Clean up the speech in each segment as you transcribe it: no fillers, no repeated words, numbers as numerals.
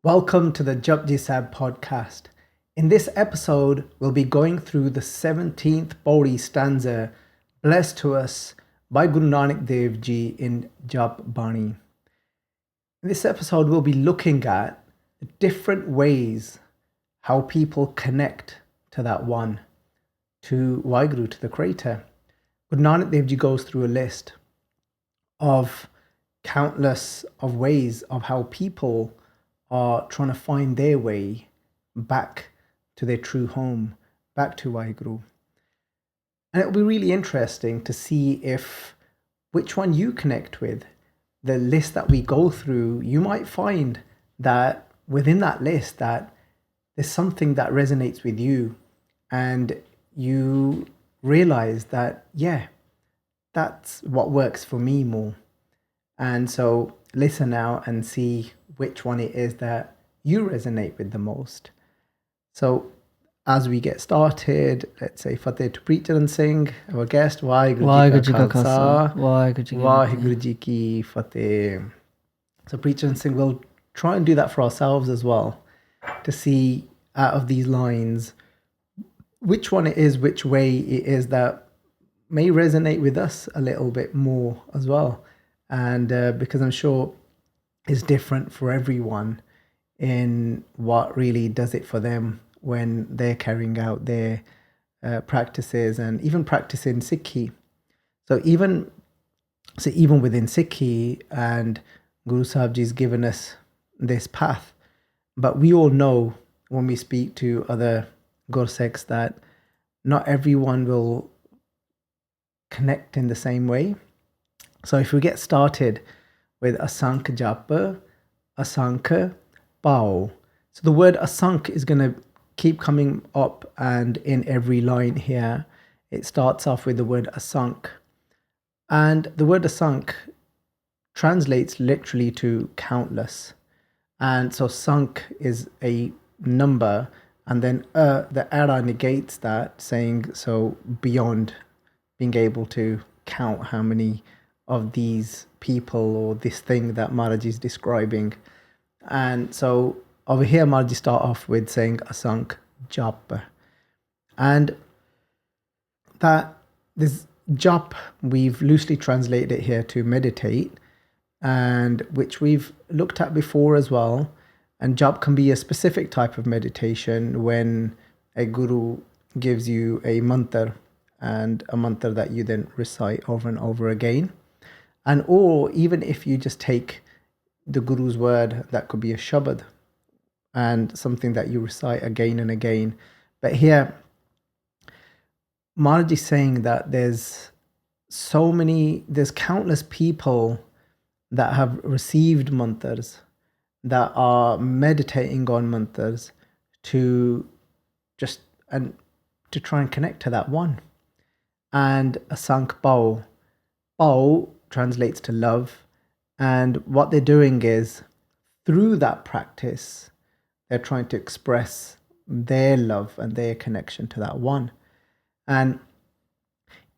Welcome to the Japji Sahib Podcast. In this episode, we'll be going through the 17th Pauri stanza blessed to us by Guru Nanak Dev Ji in Jap Bani. In this episode, we'll be looking at the different ways how people connect to that one, to Vaheguru, to the Creator. Guru Nanak Dev Ji goes through a list of countless of ways of how people are trying to find their way back to their true home, back to Vaheguru. And it'll be really interesting to see if which one you connect with. The list that we go through, you might find that within that list that there's something that resonates with you, and you realize that, yeah, that's what works for me more. And so listen now and see which one it is that you resonate with the most. So as we get started, let's say Fateh to Preacher and Singh, our guest, Vaheguru Ji Ka Khalsa, Vaheguru Ji Ki Fateh. So Preacher and Singh, we'll try and do that for ourselves as well, to see out of these lines, which one it is, which way it is that may resonate with us a little bit more as well. And because I'm sure is different for everyone in what really does it for them when they're carrying out their practices, and even practicing Sikhi. So even within Sikhi, and Guru Sahib Ji's given us this path, but we all know when we speak to other Gurseks that not everyone will connect in the same way. So if we get started with Asankh Jap, Asankh Pao. So the word Asankh is going to keep coming up, and in every line here, it starts off with the word Asankh. And the word Asankh translates literally to countless. And so Sankh is a number, and then the Ara negates that, saying so beyond being able to count how many of these people or this thing that Maharaj is describing. And so over here, Maharaj start off with saying Asankh Jap. And that this Jap, we've loosely translated it here to meditate, and which we've looked at before as well. And Jap can be a specific type of meditation when a guru gives you a mantra, and a mantra that you then recite over and over again. And or even if you just take the Guru's word, that could be a shabad and something that you recite again and again. But here, Maharaj is saying that there's countless people that have received mantras, that are meditating on mantras to try and connect to that one. And Asankh Pao translates to love, and what they're doing is, through that practice, they're trying to express their love and their connection to that one. And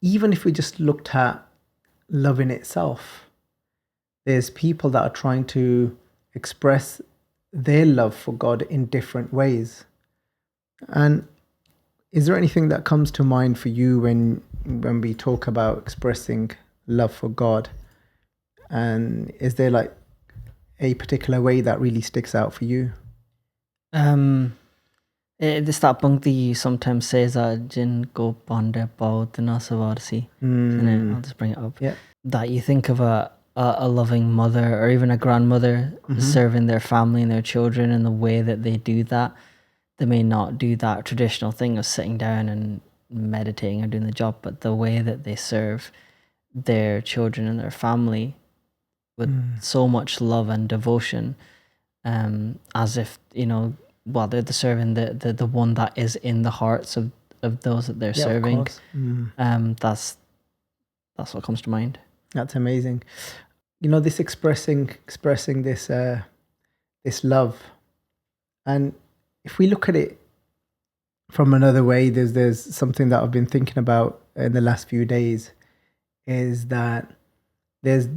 even if we just looked at love in itself, there's people that are trying to express their love for God in different ways. And is there anything that comes to mind for you when we talk about expressing love for God? And is there like a particular way that really sticks out for you? This that Pankti sometimes says that Jin ko pande pao tina savarsi. I'll just bring it up. Yeah. That you think of a loving mother or even a grandmother serving their family and their children, and the way that they do that, they may not do that traditional thing of sitting down and meditating or doing the job, but the way that they serve their children and their family with so much love and devotion, as if, they're serving the one that is in the hearts of those that they're serving. That's what comes to mind. That's amazing. This expressing this love. And if we look at it from another way, there's something that I've been thinking about in the last few days, is that there's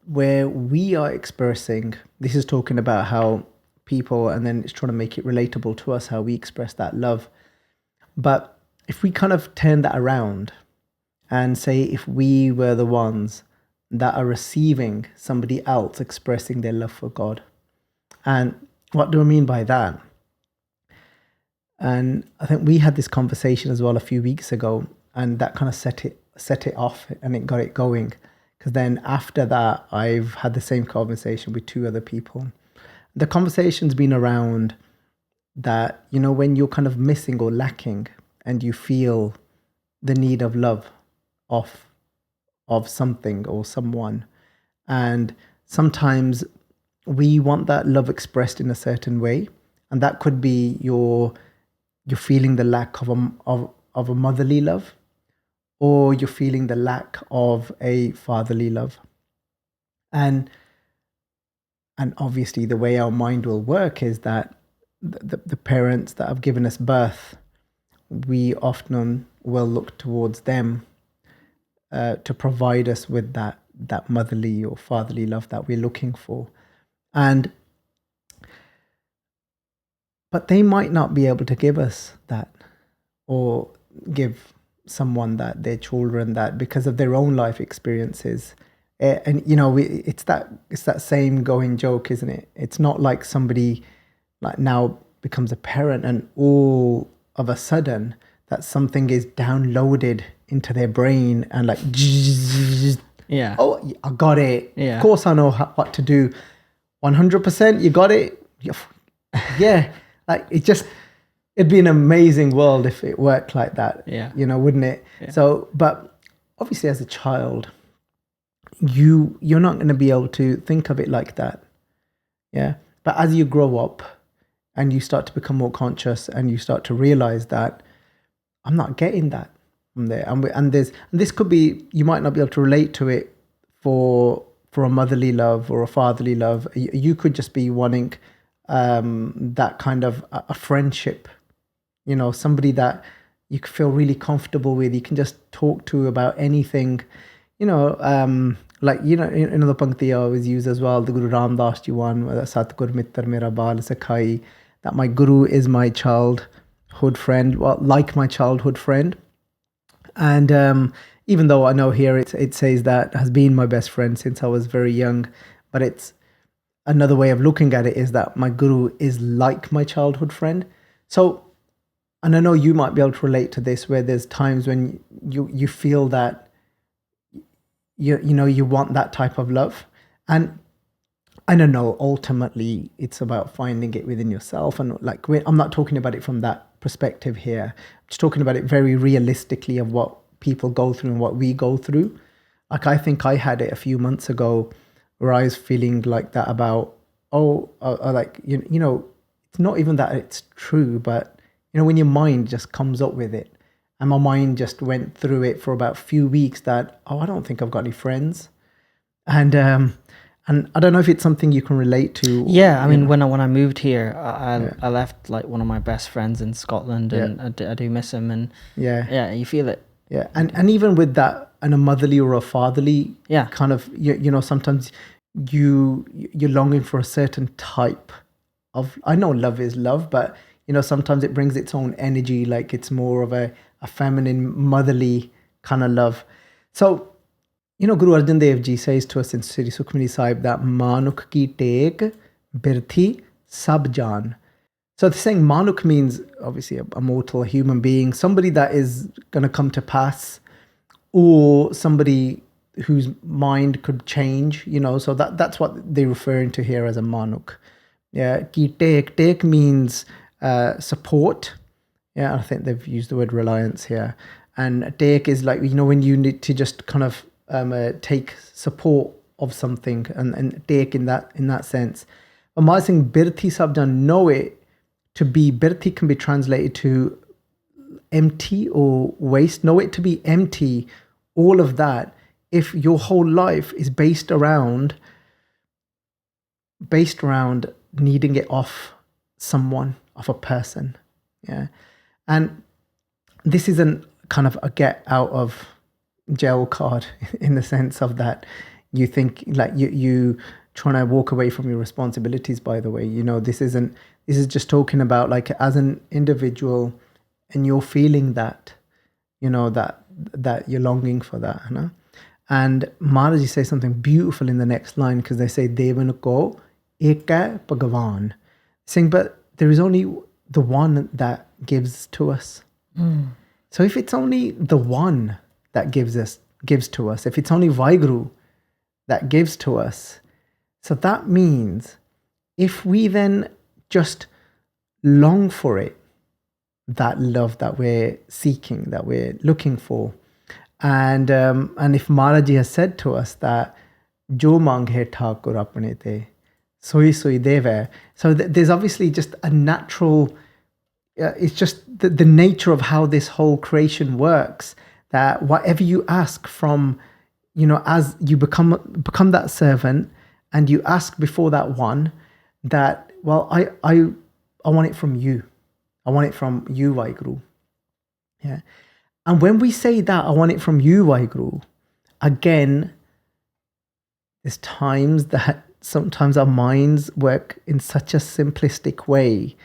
where we are expressing, this is talking about how people, and then it's trying to make it relatable to us how we express that love. But if we kind of turn that around and say, if we were the ones that are receiving somebody else expressing their love for God, and what do I mean by that? And I think we had this conversation as well a few weeks ago, and that kind of set it off, and it got it going. Because then after that, I've had the same conversation with 2 other people. The conversation's been around that, you know, when you're kind of missing or lacking and you feel the need of love of something or someone, and sometimes we want that love expressed in a certain way, and that could be you're feeling the lack of a motherly love, or you're feeling the lack of a fatherly love. And obviously the way our mind will work is that the parents that have given us birth, we often will look towards them to provide us with that motherly or fatherly love that we're looking for. But they might not be able to give us that, or give someone that, their children that, because of their own life experiences. And you know, it's that same going joke, isn't it? It's not like somebody like now becomes a parent and all of a sudden that something is downloaded into their brain and like, yeah, oh, I got it. Yeah. Of course I know what to do. 100%, you got it. Yeah, like it'd be an amazing world if it worked like that. Yeah, you know, wouldn't it? Yeah. So, but obviously as a child, you're not going to be able to think of it like that. Yeah. But as you grow up and you start to become more conscious and you start to realize that I'm not getting that from there. And this could be, you might not be able to relate to it for a motherly love or a fatherly love. You could just be wanting that kind of a friendship, you know, somebody that you could feel really comfortable with. You can just talk to about anything, you know, like, you know, another pankti I always use as well, the Guru Ramdas ji one, Satgur Mittar Mera Baal Sakhai, that my Guru is my childhood friend, well, like my childhood friend. And even though I know here it says that has been my best friend since I was very young, but it's another way of looking at it is that my Guru is like my childhood friend. So, and I know you might be able to relate to this, where there's times when you feel that you know you want that type of love, and I don't know, ultimately it's about finding it within yourself. And like, I'm not talking about it from that perspective here. I'm just talking about it very realistically of what people go through and what we go through. Like, I think I had it a few months ago where I was feeling like that about, like, you know, it's not even that it's true, but, you know, when your mind just comes up with it, and my mind just went through it for about a few weeks that, I don't think I've got any friends. And I don't know if it's something you can relate to. Yeah, I mean, when I moved here, I left like one of my best friends in Scotland, and I do miss him. And yeah, you feel it. Yeah, and even with that, and a motherly or a fatherly kind of, you know, sometimes you're longing for a certain type of, I know love is love, but, you know, sometimes it brings its own energy, like it's more of a feminine, motherly kind of love. So, you know, Guru Arjan Dev Ji says to us in Sri Sukhmani Sahib that Manuk ki tek birthi sab jaan. So the saying Manuk means obviously a mortal, a human being, somebody that is going to come to pass, or somebody whose mind could change, you know. So that's what they're referring to here as a Manuk. Yeah, ki tek means support. Yeah, I think they've used the word reliance here. And take is like, you know, when you need to just kind of take support of something, and take in that sense. But my saying birthi sabjan, know it to be, birthi can be translated to empty or waste. Know it to be empty, all of that, if your whole life is based around needing it off someone, off a person. Yeah. And this isn't kind of a get out of jail card in the sense of that you think like you trying to walk away from your responsibilities, by the way. You know, this is just talking about like as an individual and you're feeling that, you know, that you're longing for that, you know? And Maharaji says something beautiful in the next line, because they say, Devan ko ek hai Bhagavan. Saying, but there is only the one that gives to us. So if it's only the one that gives to us, if it's only Vaheguru that gives to us, so that means if we then just long for it, that love that we're seeking, that we're looking for, and if Maharaji has said to us that Jo manghe Thakur apne te, soi soi deva. So there's obviously just a natural, it's just the nature of how this whole creation works, that whatever you ask from, you know, as you become that servant and you ask before that one, that, well, I want it from you. I want it from you, Vaheguru. Yeah. And when we say that, I want it from you, Vaheguru, again, there's times that sometimes our minds work in such a simplistic way.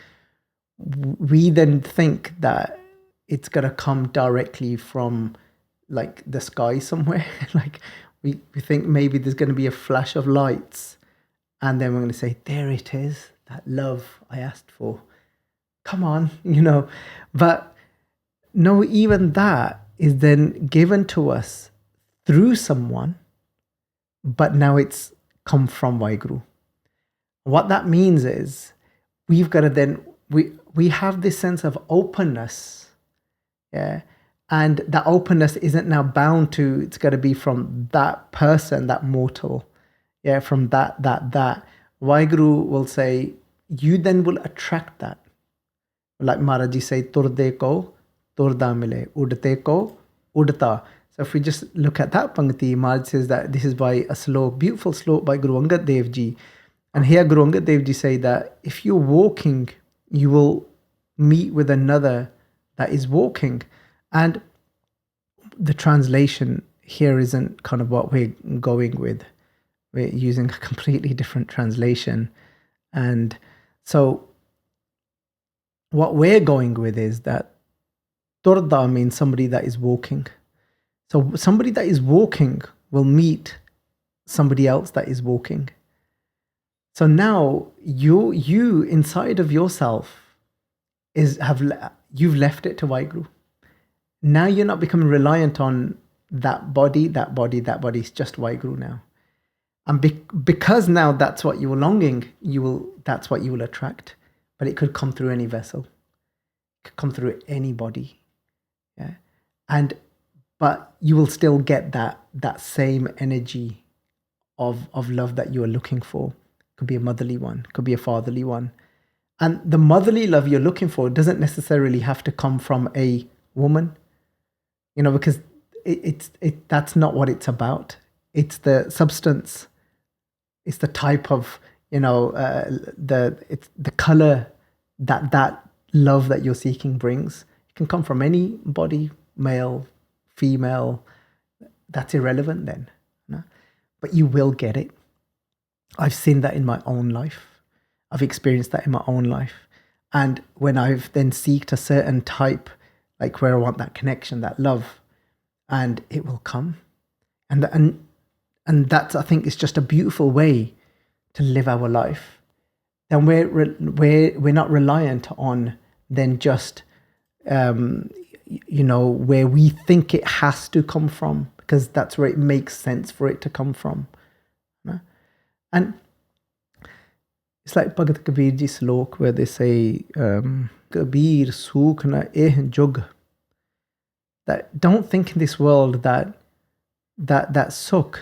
We then think that it's going to come directly from like the sky somewhere. Like we think maybe there's going to be a flash of lights, and then we're going to say, there it is, that love I asked for. Come on, you know. But no, even that is then given to us through someone, but now it's come from Vaheguru. What that means is we've got to then, we have this sense of openness, yeah, and that openness isn't now bound to, it's got to be from that person, that mortal, yeah, from that. Vaheguru will say, you then will attract that. Like Maharaji say, Turde ko turda mile, udte ko udta. So if we just look at that Pangti, Maharaj says that this is by a slok, beautiful slok by Guru Angad Dev Ji. And here Guru Angad Dev Ji say that if you're walking, you will meet with another that is walking. And the translation here isn't kind of what we're going with. We're using a completely different translation. And so what we're going with is that Turda means somebody that is walking. So somebody that is walking will meet somebody else that is walking. So now you inside of yourself you've left it to Vaheguru. Now you're not becoming reliant on that body. It's just Vaheguru now. And because now that's what you were longing, that's what you will attract. But it could come through any vessel. It could come through anybody. Yeah. But you will still get that same energy of love that you are looking for. Could be a motherly one, could be a fatherly one. And the motherly love you're looking for doesn't necessarily have to come from a woman, you know, because that's not what it's about. It's the substance. It's the type of, you know, it's the color that love that you're seeking brings. It can come from any body, male, female. That's irrelevant then. No? But you will get it. I've seen that in my own life. I've experienced that in my own life. And when I've then seeked a certain type, like where I want that connection, that love, and it will come. And that's, I think, is just a beautiful way to live our life. Then we're not reliant on then just, you know, where we think it has to come from, because that's where it makes sense for it to come from. No? And it's like Bhagat Kabir ji slok where they say, Kabir sukh na eh jug. That don't think in this world that sukh,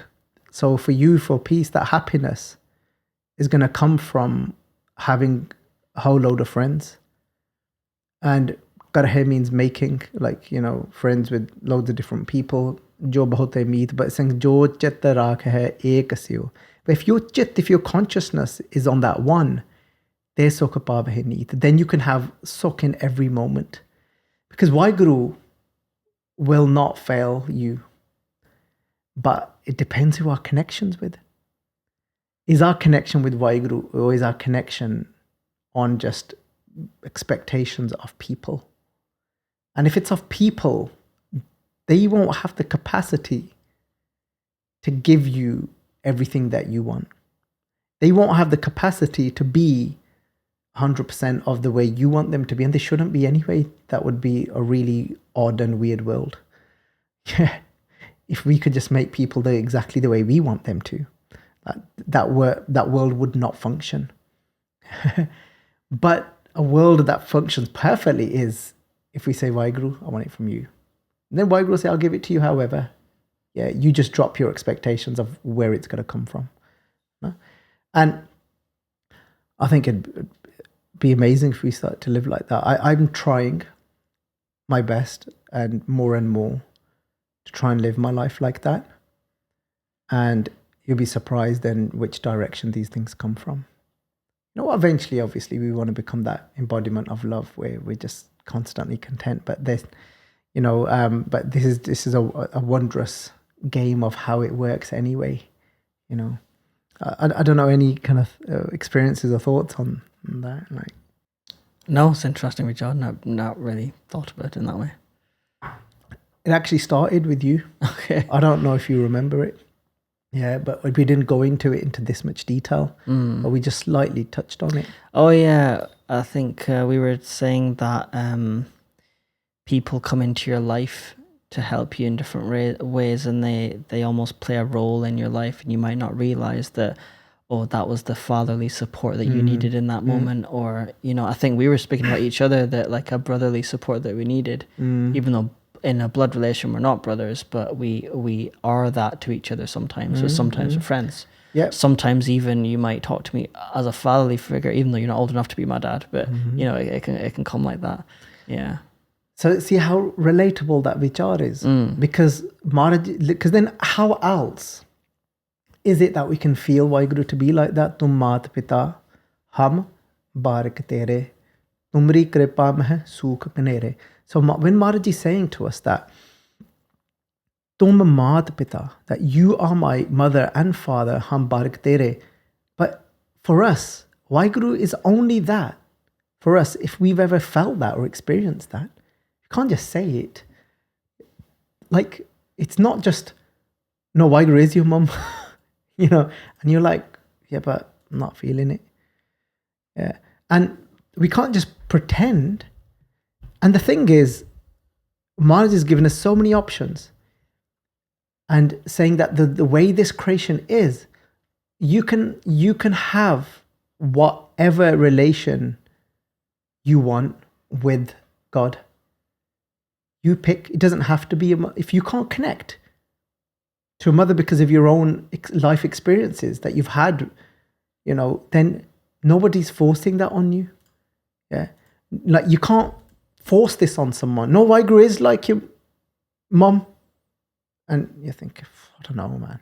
so for you, for peace, that happiness is going to come from having a whole load of friends. And karhe means making, like, you know, friends with loads of different people. Jo bahote meet, but saying jo chit rakh hai ek asyo. But if your consciousness is on that one, then you can have sukh in every moment. Because Vaheguru will not fail you. But it depends who our connections with. is our connection with Vaheguru, or is our connection on just expectations of people? And if it's of people, they won't have the capacity to give you everything that you want. They won't have the capacity to be 100% of the way you want them to be, and they shouldn't be anyway. That would be a really odd and weird world. Yeah, if we could just make people exactly the way we want them to, that world would not function. But a world that functions perfectly is if we say, Vaheguru, I want it from you. And then Vaheguru will say, I'll give it to you however. Yeah, you just drop your expectations of where it's going to come from. No? And I think it'd be amazing if we start to live like that. I'm trying my best and more to try and live my life like that. And you'll be surprised then which direction these things come from. You know, eventually, obviously, we want to become that embodiment of love where we're just constantly content. But this, you know, but this is a wondrous game of how it works anyway. You know, I don't know any kind of experiences or thoughts on that. Like, no, it's interesting, Richard. I've not really thought about it in that way. It actually started with you. Okay. I don't know if you remember it. Yeah, but we didn't go into this much detail, but we just slightly touched on it. Oh yeah, I think we were saying that people come into your life to help you in different ways, and they almost play a role in your life, and you might not realize that, oh, that was the fatherly support that you needed in that moment, or, you know, I think we were speaking about each other, that like a brotherly support that we needed, even though in a blood relation we're not brothers, but we are that to each other sometimes, or sometimes we're friends. Yeah. Sometimes even you might talk to me as a fatherly figure, even though you're not old enough to be my dad, but you know, it can come like that. Yeah. So see how relatable that vichar is, because then how else is it that we can feel Vaheguru to be like that? Tum maat pita, hum barak tere, tumri kripa meh sukh knere. So when Maharaj is saying to us that tum maat pita, that you are my mother and father, hum barak tere, but for us, Vaheguru is only that. For us, if we've ever felt that or experienced that, you can't just say it. Like, it's not just, no, Vaheguru is your mum, you know, and you're like, yeah, but I'm not feeling it. Yeah. And we can't just pretend. And the thing is, Maharaj has given us so many options, and saying that the way this creation is, you can have whatever relation you want with God. You pick. It doesn't have to be if you can't connect to a mother because of your own life experiences that you've had, you know, then nobody's forcing that on you. Yeah, like you can't force this on someone. No, Vaheguru is like your mom. And you think, I don't know, man.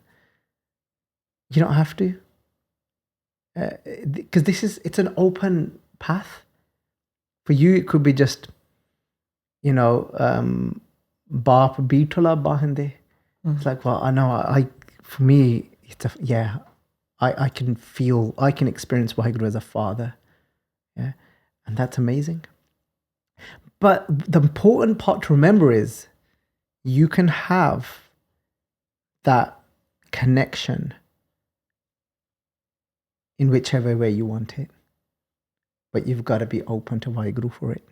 You don't have to. Because it's an open path. For you, it could be just, you know, Baap Beetola Bahinde. It's like, well, I know, for me, it's I can experience Vaheguru as a father. Yeah. And that's amazing. But the important part to remember is you can have that connection in whichever way you want it. But you've got to be open to Vaheguru for it.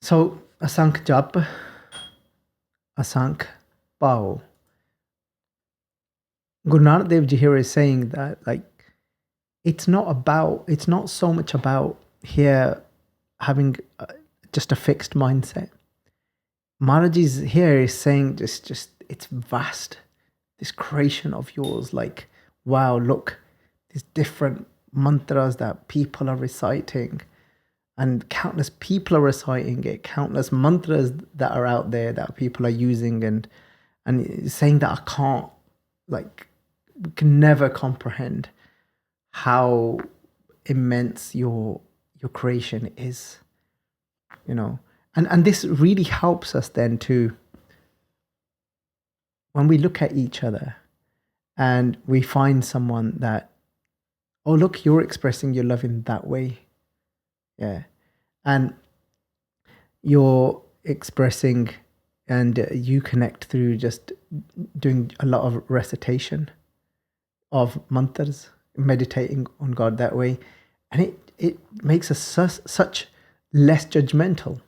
So, Asankh Jap, Asankh Pao. Guru Nanak Dev Ji here is saying that, like, it's not so much about here having just a fixed mindset. Maharaj is here is saying just it's vast, this creation of yours. Like, wow, look, these different mantras that people are reciting, and countless people are reciting it, countless mantras that are out there that people are using, and saying that I can't, like, we can never comprehend how immense your creation is, you know. And this really helps us then to, when we look at each other and we find someone that, oh, look, you're expressing your love in that way. Yeah. And you're expressing and you connect through just doing a lot of recitation of mantras, meditating on God that way. And it makes us such less judgmental.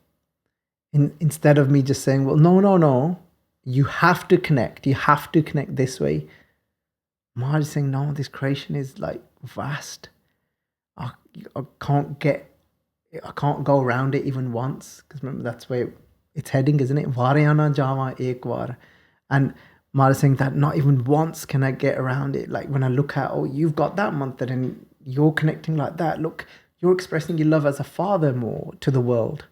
Instead of me just saying, well, no, you have to connect. You have to connect this way. Maharaj is saying, no, this creation is like vast. I can't go around it even once. Because remember, that's where it's heading, isn't it? Vaariaa na Jaavaa ek vaar. And Maharaj is saying that not even once can I get around it. Like when I look at, oh, you've got that mantra and you're connecting like that. Look, you're expressing your love as a father more to the world.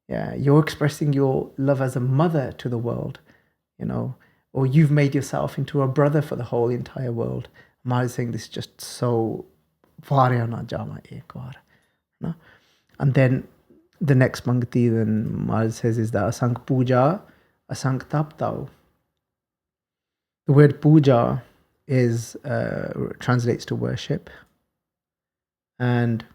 Yeah, you're expressing your love as a mother to the world, or you've made yourself into a brother for the whole entire world. Maharaj is saying this is just so Vaariaa na Jaavaa ek vaar. No? And then the next Mangati, then Maharaj says, is that Asankh Pooja, Asankh Tap Tao. The word puja is translates to worship, and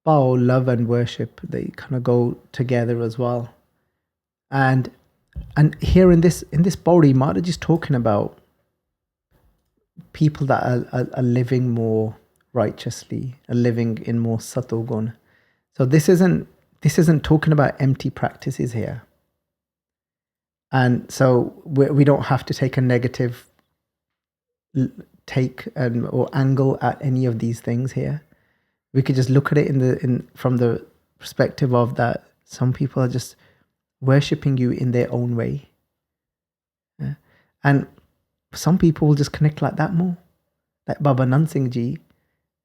pao, love and worship, they kind of go together as well. And here in this Pauri, Maharaj is talking about people that are living more righteously, are living in more satogun. So this isn't talking about empty practices here. And so we don't have to take a negative take or angle at any of these things here. We could just look at it from the perspective of that some people are just worshipping you in their own way. Yeah. And some people will just connect like that more. Like Baba Nand Singh Ji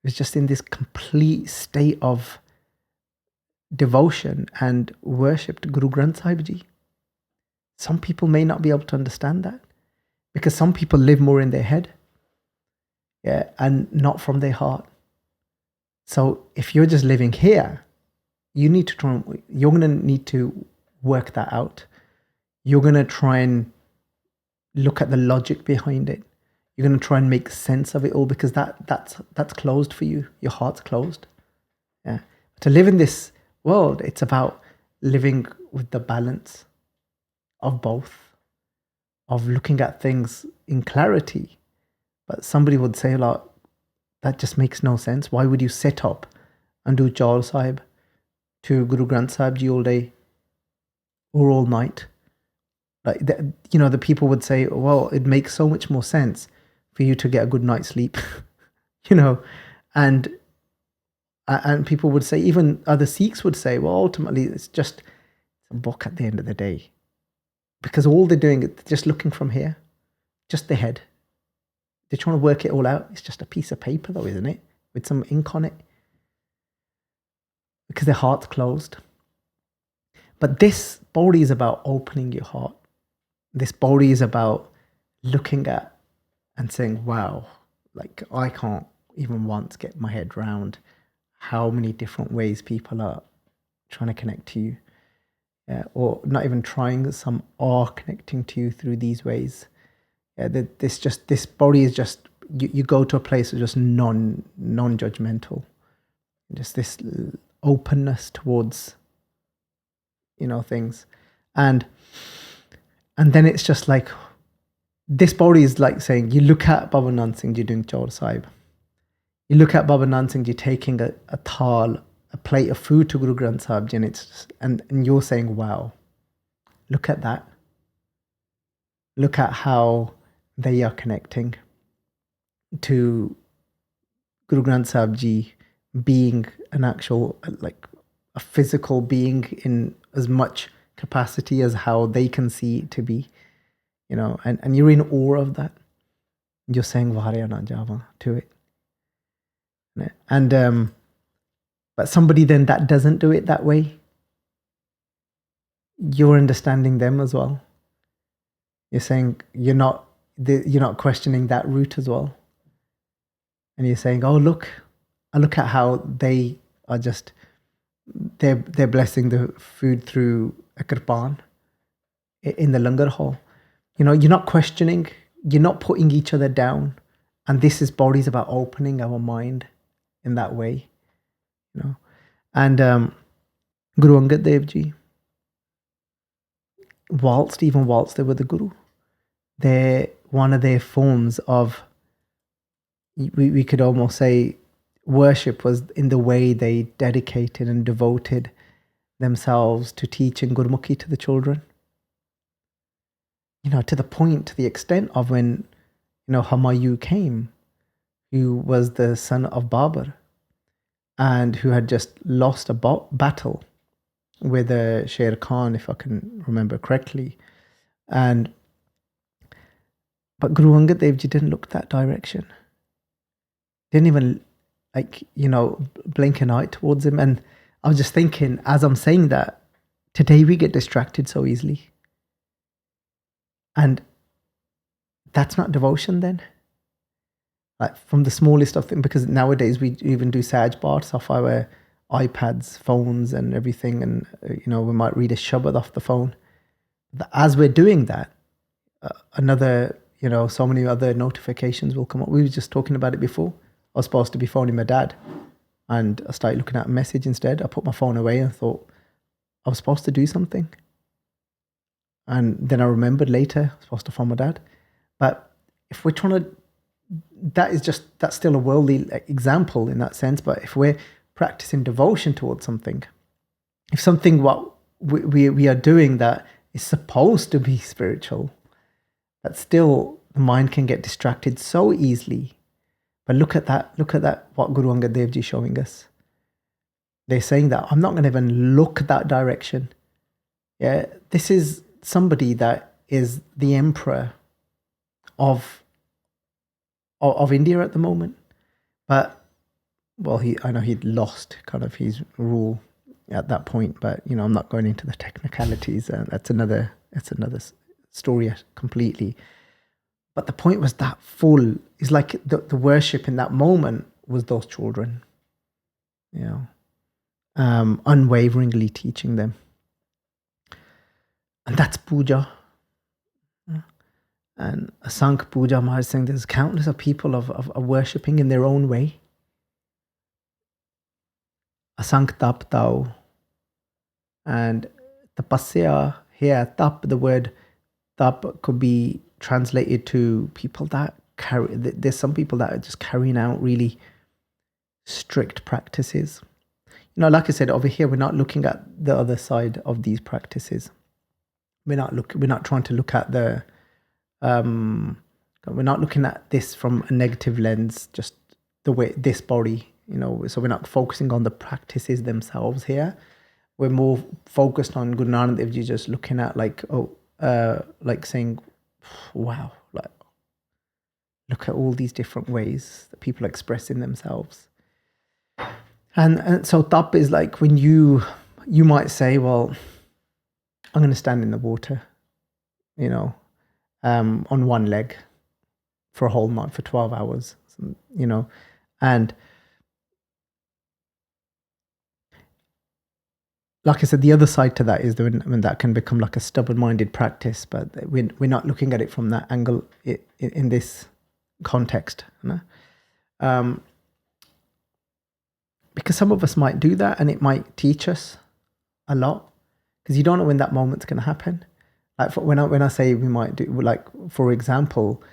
is just in this complete state of devotion and worship to Guru Granth Sahib Ji. Some people may not be able to understand that because some people live more in their head, and not from their heart. So if you're just living here, you're going to need to work that out. You're going to try and look at the logic behind it. You're going to try and make sense of it all because that's closed for you. Your heart's closed. Yeah. To live in this world, it's about living with the balance of both, of looking at things in clarity. But somebody would say, like, that just makes no sense. Why would you set up and do Chaur Sahib to Guru Granth Sahib Ji all day or all night? Like, the people would say, well, it makes so much more sense for you to get a good night's sleep, and people would say, even other Sikhs would say, well, ultimately it's just a book at the end of the day, because all they're doing is just looking from here, just the head. They're trying to work it all out. It's just a piece of paper though, isn't it? With some ink on it. Because their heart's closed. But this body is about opening your heart. This body is about looking at and saying, wow, like I can't even once get my head round how many different ways people are trying to connect to you. Or not even trying, some are connecting to you through these ways. This body is just, you go to a place of just non-judgmental. Just this openness towards, things. And then it's just like, this body is like saying, you look at Baba Nand Singh Ji doing Chaur Sahib. You look at Baba Nand Singh Ji taking a thal, a plate of food to Guru Granth Sahib Ji, and you're saying, wow, look at that. Look at how they are connecting to Guru Granth Sahib Ji being an actual, like a physical being in as much capacity as how they can see it to be, and you're in awe of that. You're saying Vaariaa na Jaavaa to it. And, but somebody then that doesn't do it that way, you're understanding them as well. You're saying you're not questioning that route as well. And you're saying, oh, look at how they are just, they're blessing the food through a kirpan in the langar hall. You're not questioning you're not putting each other down. And this is bodies about opening our mind in that way, you know. And Guru Angad Dev Ji, whilst they were the Guru, one of their forms of, we could almost say, worship was in the way they dedicated and devoted themselves to teaching Gurmukhi to the children. You know, to the extent of when, you know, Humayun came, who was the son of Babur and who had just lost a battle with Sher Khan, if I can remember correctly. But Guru Angad Dev Ji didn't look that direction. Didn't even, like, you know, blink an eye towards him. And I was just thinking, as I'm saying that, today we get distracted so easily. And that's not devotion then. Like, from the smallest of things, because nowadays we even do Saj Parts off our iPads, phones and everything. And, you know, we might read a Shabad off the phone. As we're doing that, another, you know, so many other notifications will come up. We were just talking about it before. I was supposed to be phoning my dad and I started looking at a message instead. I put my phone away and thought I was supposed to do something. And then I remembered later I was supposed to phone my dad. But if we're trying to, that's still a worldly example in that sense. But if we're practicing devotion towards something, if something what we are doing that is supposed to be spiritual, but still the mind can get distracted so easily. But look at that, what Guru Angad Dev Ji is showing us. They're saying that I'm not going to even look that direction. Yeah, this is somebody that is the emperor of India at the moment. But, well, I know he'd lost kind of his rule at that point, but, you know, I'm not going into the technicalities. That's another story completely. But the point was that full is like the worship in that moment was those children, you know, unwaveringly teaching them. And that's puja. And Asankh Puja Maharaj saying there's countless of people of worshipping in their own way. Asankh Tap Tao. And tapasya here, tap, the word tap could be translated to people that there's some people that are just carrying out really strict practices. You know, like I said, over here, we're not looking at the other side of these practices. We're not trying to look at we're not looking at this from a negative lens, just the way this body, you know, so we're not focusing on the practices themselves here. We're more focused on Guru Nanak Dev Ji just looking at like saying, wow, like, look at all these different ways that people are expressing themselves. And so tap is like when you might say, well, I'm going to stand in the water, you know, on one leg for a whole month, for 12 hours, you know, and like I said, the other side to that is when that can become like a stubborn-minded practice, but we're not looking at it from that angle in this context. You know? Because some of us might do that and it might teach us a lot, because you don't know when that moment's going to happen. Like when I say we might do, like, for example,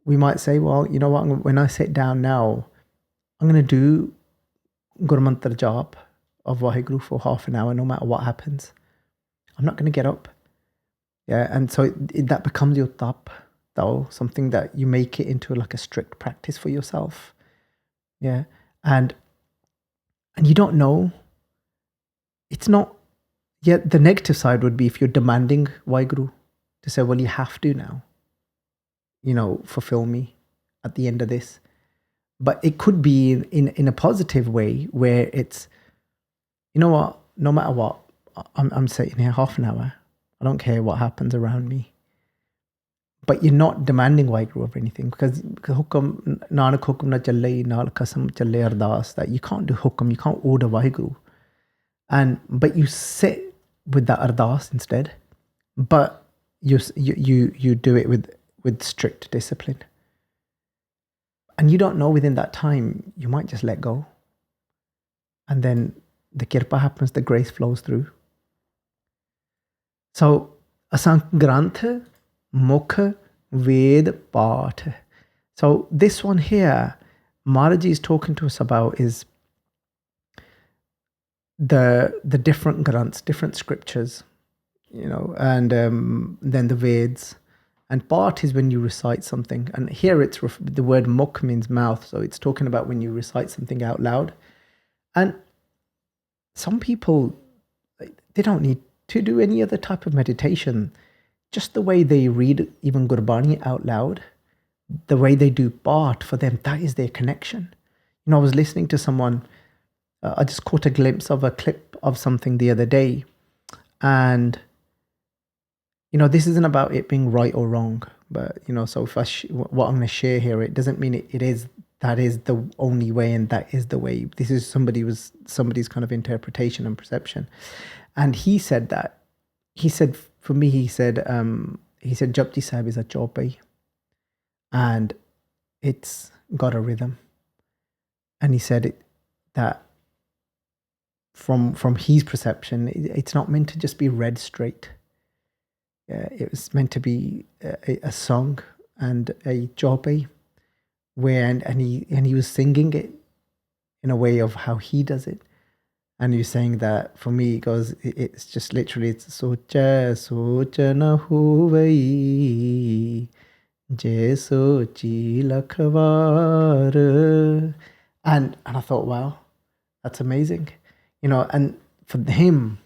we might say, well, you know what, when I sit down now, I'm going to do Gurmantar Jap of Vaheguru for half an hour, no matter what happens. I'm not going to get up. Yeah, and so that becomes your tap, though, something that you make it into like a strict practice for yourself. Yeah, and you don't know. It's not. Yet the negative side would be if you're demanding Vaheguru to say, well, you have to now, you know, fulfill me at the end of this. But it could be in a positive way where it's, you know what, no matter what, I'm sitting here half an hour. I don't care what happens around me. But you're not demanding Vaheguru of anything, because hukam, nanak hukum na challe, naal kasam challe ardas, that you can't do hukum, you can't order Vaheguru. But you sit with that ardas instead. But you do it with with strict discipline. And you don't know within that time, you might just let go. And then the kirpa happens, the grace flows through. So, Asankh Granth, Mukh, Ved, Paath. So, this one here, Maharaji is talking to us about is the different Granths, different scriptures, and then the Veds. And Paath is when you recite something. And here it's the word Mukh means mouth. So it's talking about when you recite something out loud. And some people, they don't need to do any other type of meditation. Just the way they read even Gurbani out loud, the way they do Paath, for them, that is their connection. I was listening to someone, I just caught a glimpse of a clip of something the other day. And this isn't about it being right or wrong, but so if what I'm going to share here, it doesn't mean that is the only way and that is the way. This is somebody's kind of interpretation and perception. And he said that. He said, for me, he said Japji Sahib is a chopai, and it's got a rhythm. And he said that from his perception, it's not meant to just be read straight. It was meant to be a song and a chopai, and he was singing it in a way of how he does it. And he was saying that for me, it's just literally, it's socha na hovai, je sochi lakhwar. And I thought, wow, that's amazing. And for him,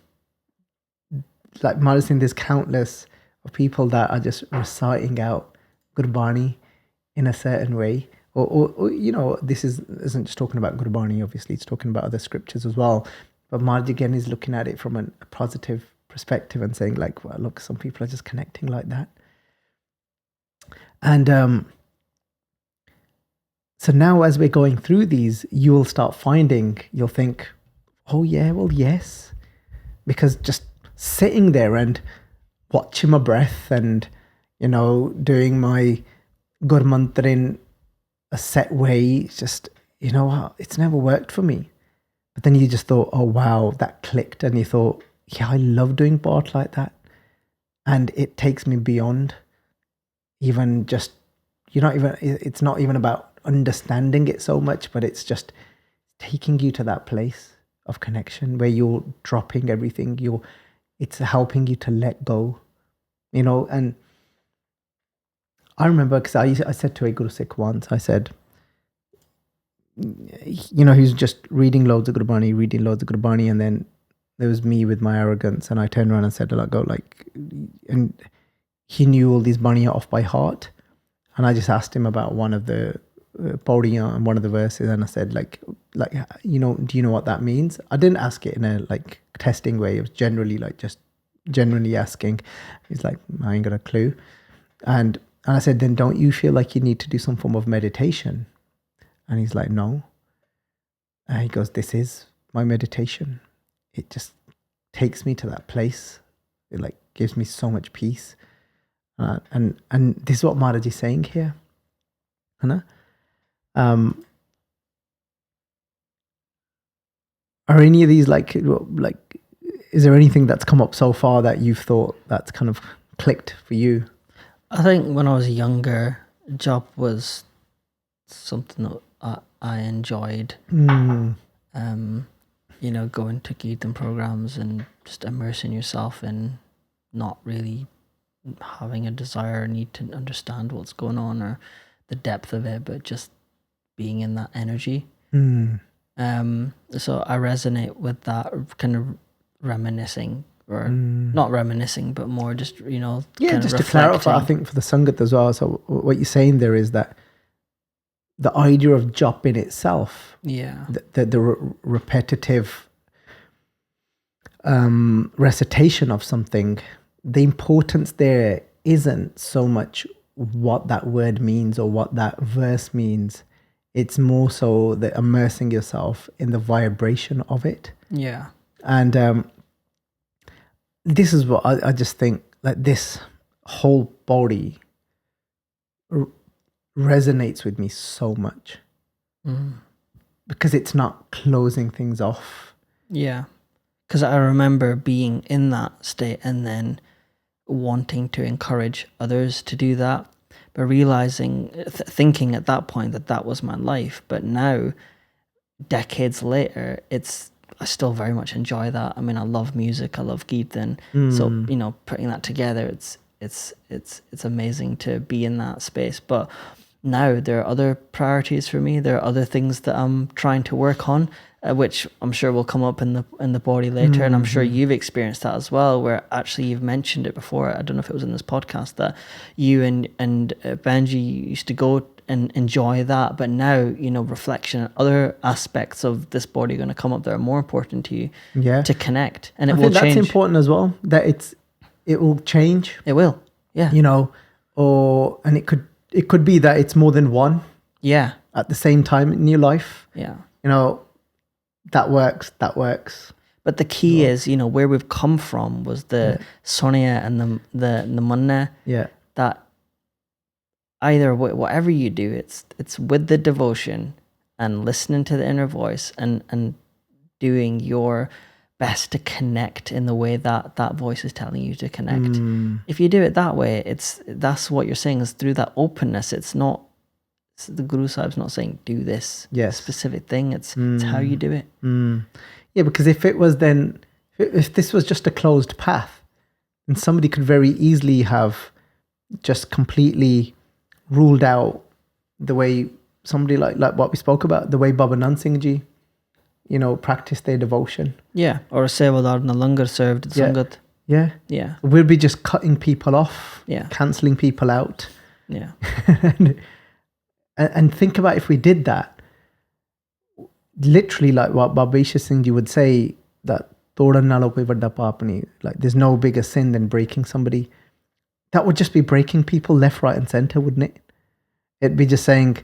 like Martin, there's countless of people that are just reciting out Gurbani in a certain way. Or this isn't just talking about Gurbani, obviously, it's talking about other scriptures as well. But Marj again is looking at it from a positive perspective and saying, like, well, look, some people are just connecting like that. And so now as we're going through these, you'll think, oh yeah, well, yes. Because just sitting there and watching my breath and, doing my Gur Mantra in a set way, it's just, it's never worked for me. But then you just thought, oh wow, that clicked. And you thought, yeah, I love doing Paath like that. And it takes me beyond even just, it's not even about understanding it so much, but it's just taking you to that place of connection where you're dropping everything. It's helping you to let go, and I remember, because I said to a Guru Sikh once, I said, he was just reading loads of Gurbani, and then there was me with my arrogance, and I turned around and said, and he knew all these Bani off by heart, and I just asked him about one of the Paudiyan and one of the verses, and I said, do you know what that means? I didn't ask it in a testing way. It was generally just genuinely asking. He's like, I ain't got a clue. And I said, then don't you feel like you need to do some form of meditation? And he's like, no. And he goes, this is my meditation. It just takes me to that place. It gives me so much peace. And this is what Maharaj is saying here. Are any of these is there anything that's come up so far that you've thought that's kind of clicked for you? I think when I was younger, Jap was something that I enjoyed. Going to Kirtan programs and just immersing yourself in not really having a desire or need to understand what's going on or the depth of it, but just being in that energy. So I resonate with that kind of reminiscing, or not reminiscing, but more just, just to clarify, I think for the Sangat as well. So what you're saying there is that the idea of jop in itself, the repetitive recitation of something, the importance there isn't so much what that word means or what that verse means. It's more so the immersing yourself in the vibration of it. Yeah. And this is what I just think, this whole body resonates with me so much because it's not closing things off. Yeah. Because I remember being in that state and then wanting to encourage others to do that, but realizing, thinking at that point that was my life. But now, decades later, I still very much enjoy that. I mean, I love music, I love Giaan. So, you know, putting that together, it's amazing to be in that space. But now there are other priorities for me. There are other things that I'm trying to work on, which I'm sure will come up in the body later. And I'm sure you've experienced that as well, where actually you've mentioned it before. I don't know if it was in this podcast that you and Benji used to go and enjoy that. But now, you know, reflection and other aspects of this body are going to come up that are more important to you to connect. And it will change. I think that's important as well, that it will change. It will, yeah. You know, and it could be that it's more than one. Yeah. At the same time in your life. Yeah. You know, that works. But the key is, you know, where we've come from was the Sonia and the Munna. Yeah. That either whatever you do, it's with the devotion and listening to the inner voice and doing your best to connect in the way that voice is telling you to connect. If you do it that way, that's what you're saying is through that openness. It's not, the Guru Sahib's not saying do this specific thing. It's how you do it. Yeah, because if this was just a closed path, then somebody could very easily have just completely ruled out the way somebody like what we spoke about, the way Baba Nand Singh Ji, you know, practiced their devotion. Yeah, or a Sevadar and a Langar served Sangat. Yeah. Yeah. We'll be just cutting people off, cancelling people out. Yeah. and think about if we did that, literally like what Baba Isha Singh Ji would say, that Todan nalo koi vadda paap nahi, like there's no bigger sin than breaking somebody. That would just be breaking people left, right and centre, wouldn't it? It'd be just saying,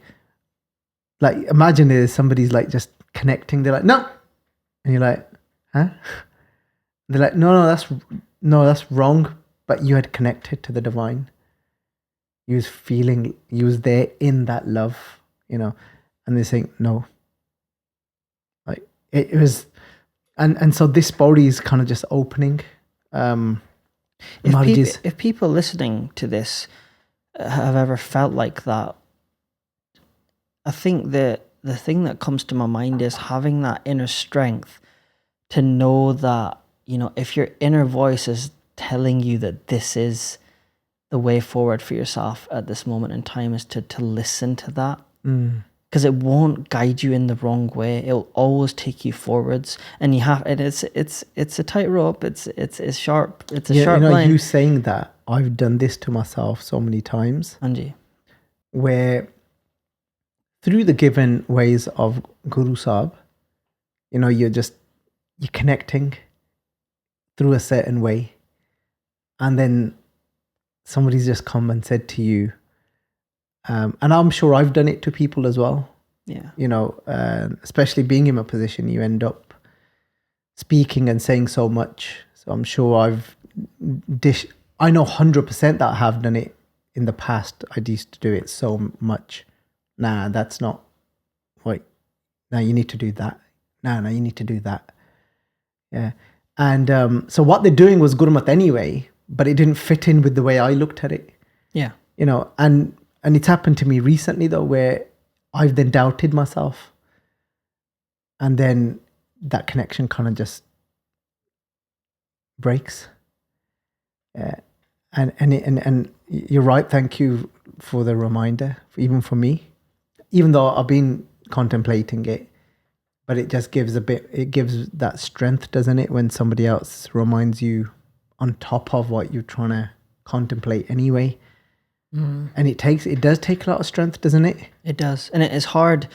like, imagine there's somebody's like just connecting, they're like, no. And you're like, huh? They're like, no, that's wrong. But you had connected to the divine. You was there in that love, you know. And they're saying, no. Like, it was, and so this body is kind of just opening. If people listening to this have ever felt like that, I think that the thing that comes to my mind is having that inner strength to know that, you know, if your inner voice is telling you that this is the way forward for yourself at this moment in time, is to listen to that. Because it won't guide you in the wrong way. It'll always take you forwards, and it's a tightrope. It's sharp. It's a sharp line. You saying that, I've done this to myself so many times. Anji, where through the given ways of Guru Sahib, you know, you're connecting through a certain way, and then somebody's just come and said to you. And I'm sure I've done it to people as well. Yeah. You know, especially being in my position, you end up speaking and saying so much. So I'm sure I know 100% that I have done it in the past. I used to do it so much. Nah, that's not. Wait, no, you need to do that. No, you need to do that. Yeah. And so what they're doing was Gurmat anyway, but it didn't fit in with the way I looked at it. Yeah. You know, and it's happened to me recently though, where I've then doubted myself, and then that connection kind of just breaks. And you're right. Thank you for the reminder, even for me, even though I've been contemplating it, but it just gives it gives that strength, doesn't it? When somebody else reminds you on top of what you're trying to contemplate anyway. And it does take a lot of strength, doesn't it? It does. And it is hard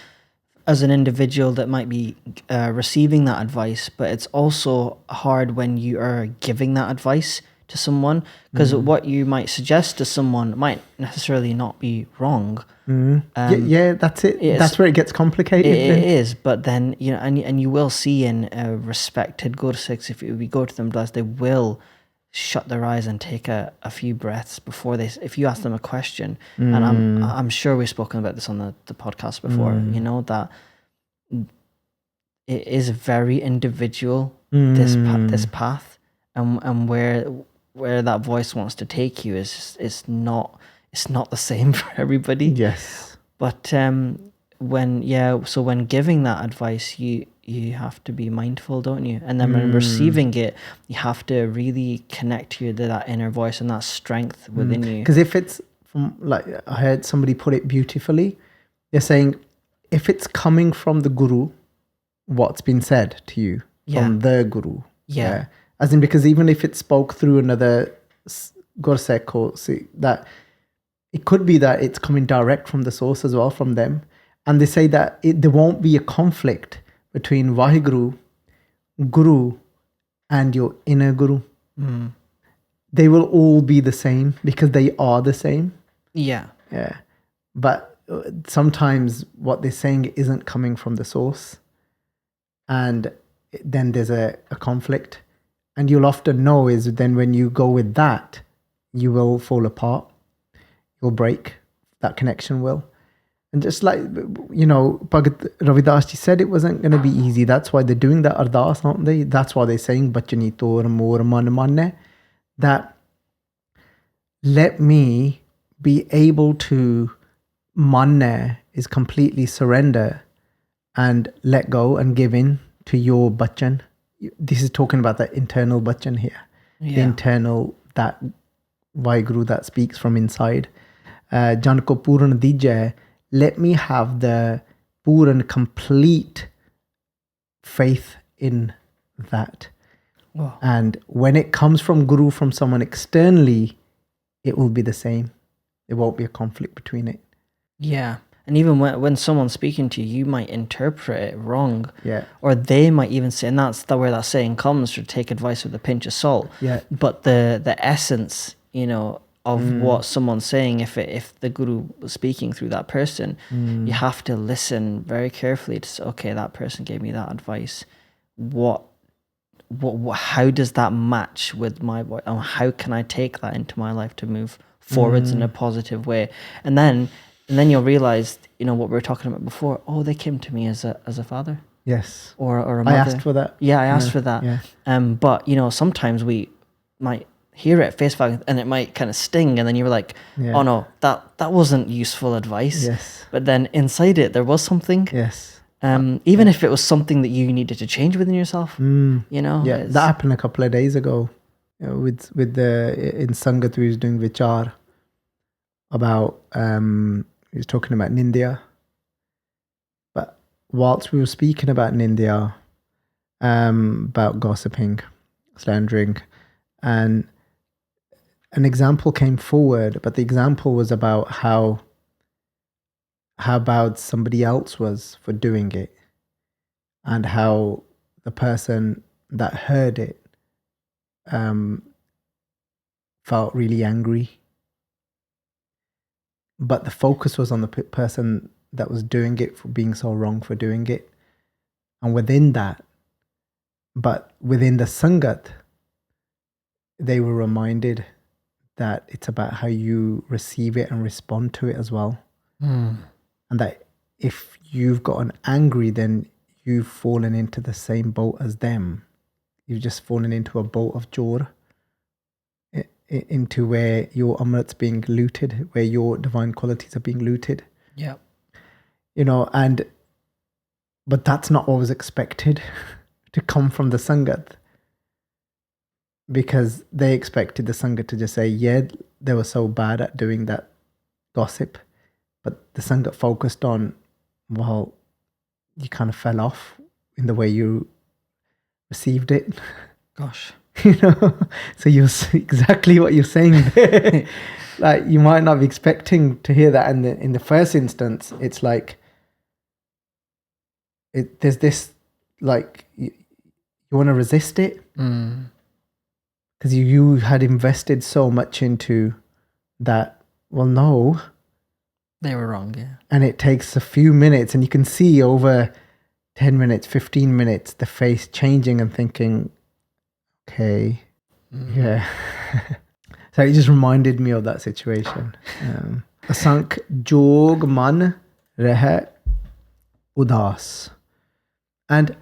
as an individual that might be receiving that advice, but it's also hard when you are giving that advice to someone, because what you might suggest to someone might necessarily not be wrong. Yeah, that's it. That's where it gets complicated. It is, but then, you know, and you will see in respected Gursikhs, if we go to them, they will shut their eyes and take a few breaths before if you ask them a question, and I'm sure we've spoken about this on the podcast before, you know, that it is very individual, this path, and where that voice wants to take you is not the same for everybody. Yes. But when giving that advice, you have to be mindful, don't you? And then when receiving it, you have to really connect to that inner voice and that strength within you. Because if it's from, like, I heard somebody put it beautifully, they're saying, if it's coming from the Guru, what's been said to you from the Guru. Yeah. As in, because even if it spoke through another Gursek or that, it could be that it's coming direct from the source as well, from them. And they say that there won't be a conflict between Vaheguru, Guru, and your inner Guru. They will all be the same because they are the same. Yeah. Yeah. But sometimes what they're saying isn't coming from the source. And then there's a conflict. And you'll often know is then when you go with that, you will fall apart. You'll break. That connection will. And just like, you know, Bhagat Ravidas ji said, it wasn't going to be easy. That's why they're doing that ardas, aren't they? That's why they're saying, Bachani tor more man manne. That let me be able to manne is completely surrender and let go and give in to your bachan. This is talking about that internal bachan here. Yeah. The internal, that Vaheguru that speaks from inside. Jan ko puran dijay. Let me have the puran, complete faith in that. Wow. And when it comes from Guru, from someone externally, it will be the same. There won't be a conflict between it. Yeah. And even when someone's speaking to you, you might interpret it wrong. Yeah. Or they might even say, and that's where that saying comes, to take advice with a pinch of salt. Yeah. But the essence, you know, of what someone's saying, if the Guru was speaking through that person, you have to listen very carefully to say, okay, that person gave me that advice. What how does that match with my voice? And how can I take that into my life to move forwards in a positive way? And then you'll realize, you know, what we were talking about before. Oh, they came to me as a father. Yes. Or a mother. I asked for that. Yeah, I asked for that. Yeah. But, you know, sometimes we might hear it at face value and it might kind of sting, and then you were like, oh no, that wasn't useful advice. Yes. But then inside it, there was something. Yes. Even if it was something that you needed to change within yourself, you know. Yeah, that happened a couple of days ago. You know, with in Sangat, we was doing Vichar about, he was talking about Nindya. But whilst we were speaking about Nindya, about gossiping, slandering, and an example came forward, but the example was about how bad somebody else was for doing it, and how the person that heard it felt really angry. But the focus was on the person that was doing it for being so wrong for doing it. And within that, but within the Sangat, they were reminded that it's about how you receive it and respond to it as well. And that if you've gotten angry, then you've fallen into the same boat as them. You've just fallen into a boat of jor, into where your amrit's being looted, where your divine qualities are being looted. Yeah. You know, but that's not what was expected to come from the Sangat. Because they expected the Sangat to just say, yeah, they were so bad at doing that gossip. But the Sangat focused on, well, you kind of fell off in the way you received it. Gosh. You know, so you're exactly what you're saying there. Like, you might not be expecting to hear that. And in the first instance, it's like, there's this, like, you want to resist it. Because you had invested so much into that. Well, no. They were wrong, yeah. And it takes a few minutes, and you can see over 10 minutes, 15 minutes, the face changing and thinking, okay, Yeah. So it just reminded me of that situation. Asankh Jog Man Rehai Udaas. And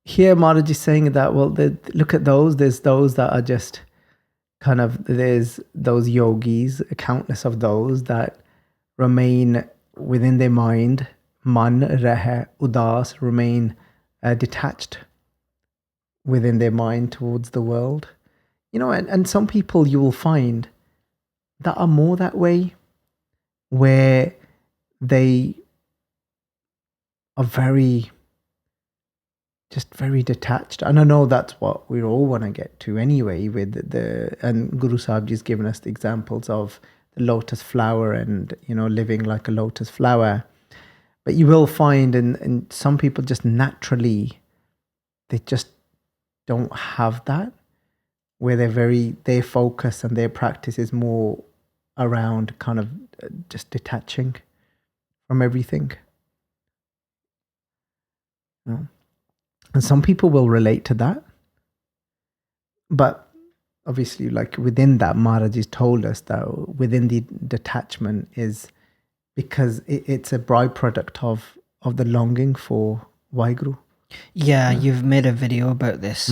here Maharaj is saying that, well, look at those. There's those that are just kind of, there's those yogis, countless of those that remain within their mind, man, rehai, udas, remain detached within their mind towards the world. And some people you will find that are more that way, where they are very detached. And I know that's what we all want to get to anyway, with and Guru Sahib Ji's given us the examples of the lotus flower and, living like a lotus flower. But you will find, and some people just naturally, they just don't have that, where their focus and their practice is more around kind of just detaching from everything. And some people will relate to that. But obviously, like within that, Maharaj has told us that within the detachment is because it's a byproduct of the longing for Vaheguru. Yeah, you've made a video about this,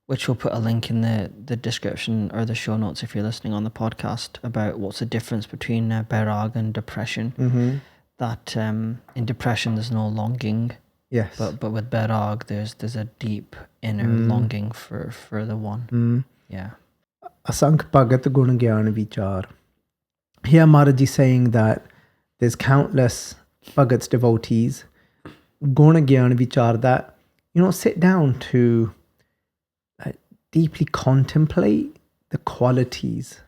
which we'll put a link in the description or the show notes if you're listening on the podcast, about what's the difference between Bairaag and depression. That in depression there's no longing. Yes. But with Bairaag there's a deep inner longing for the one. Yeah. Asankh Bhagat Gun Giaan Veechar. Here Maharaj is saying that there's countless Bhagat's devotees, Gun Giaan Veechar, that, sit down to deeply contemplate the qualities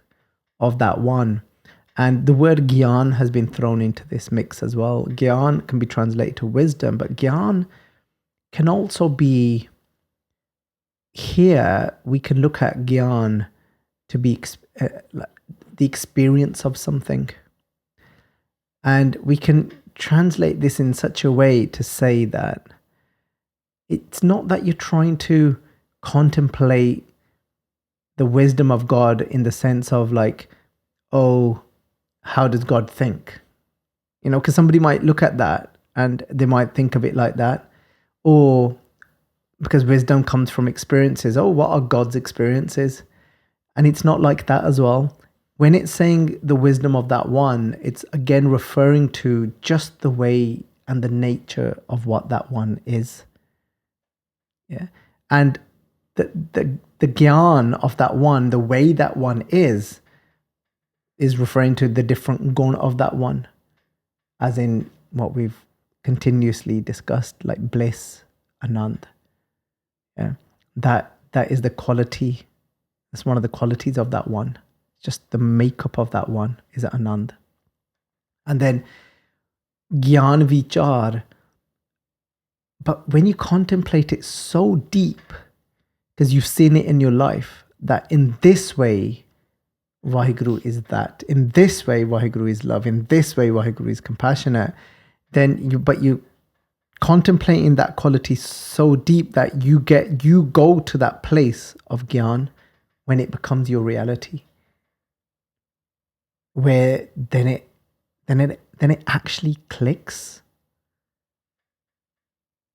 of that one. And the word Giaan has been thrown into this mix as well. Giaan can be translated to wisdom, but Giaan can also be, here we can look at Giaan to be the experience of something. And we can translate this in such a way to say that it's not that you're trying to contemplate the wisdom of God in the sense of like, oh, how does God think? Because somebody might look at that and they might think of it like that. Or because wisdom comes from experiences. Oh, what are God's experiences? And it's not like that as well. When it's saying the wisdom of that one, it's again referring to just the way and the nature of what that one is. Yeah. And the Giaan of that one, the way that one is referring to the different gun of that one, as in what we've continuously discussed, like bliss, Anand. Yeah, that is the quality. That's one of the qualities of that one. Just the makeup of that one is Anand. And then Giaan Veechar. But when you contemplate it so deep, because you've seen it in your life, that in this way, Vaheguru is that. In this way, Vaheguru is love. In this way, Vaheguru is compassionate. Then you contemplating that quality so deep that you go to that place of Giaan when it becomes your reality, where then it actually clicks,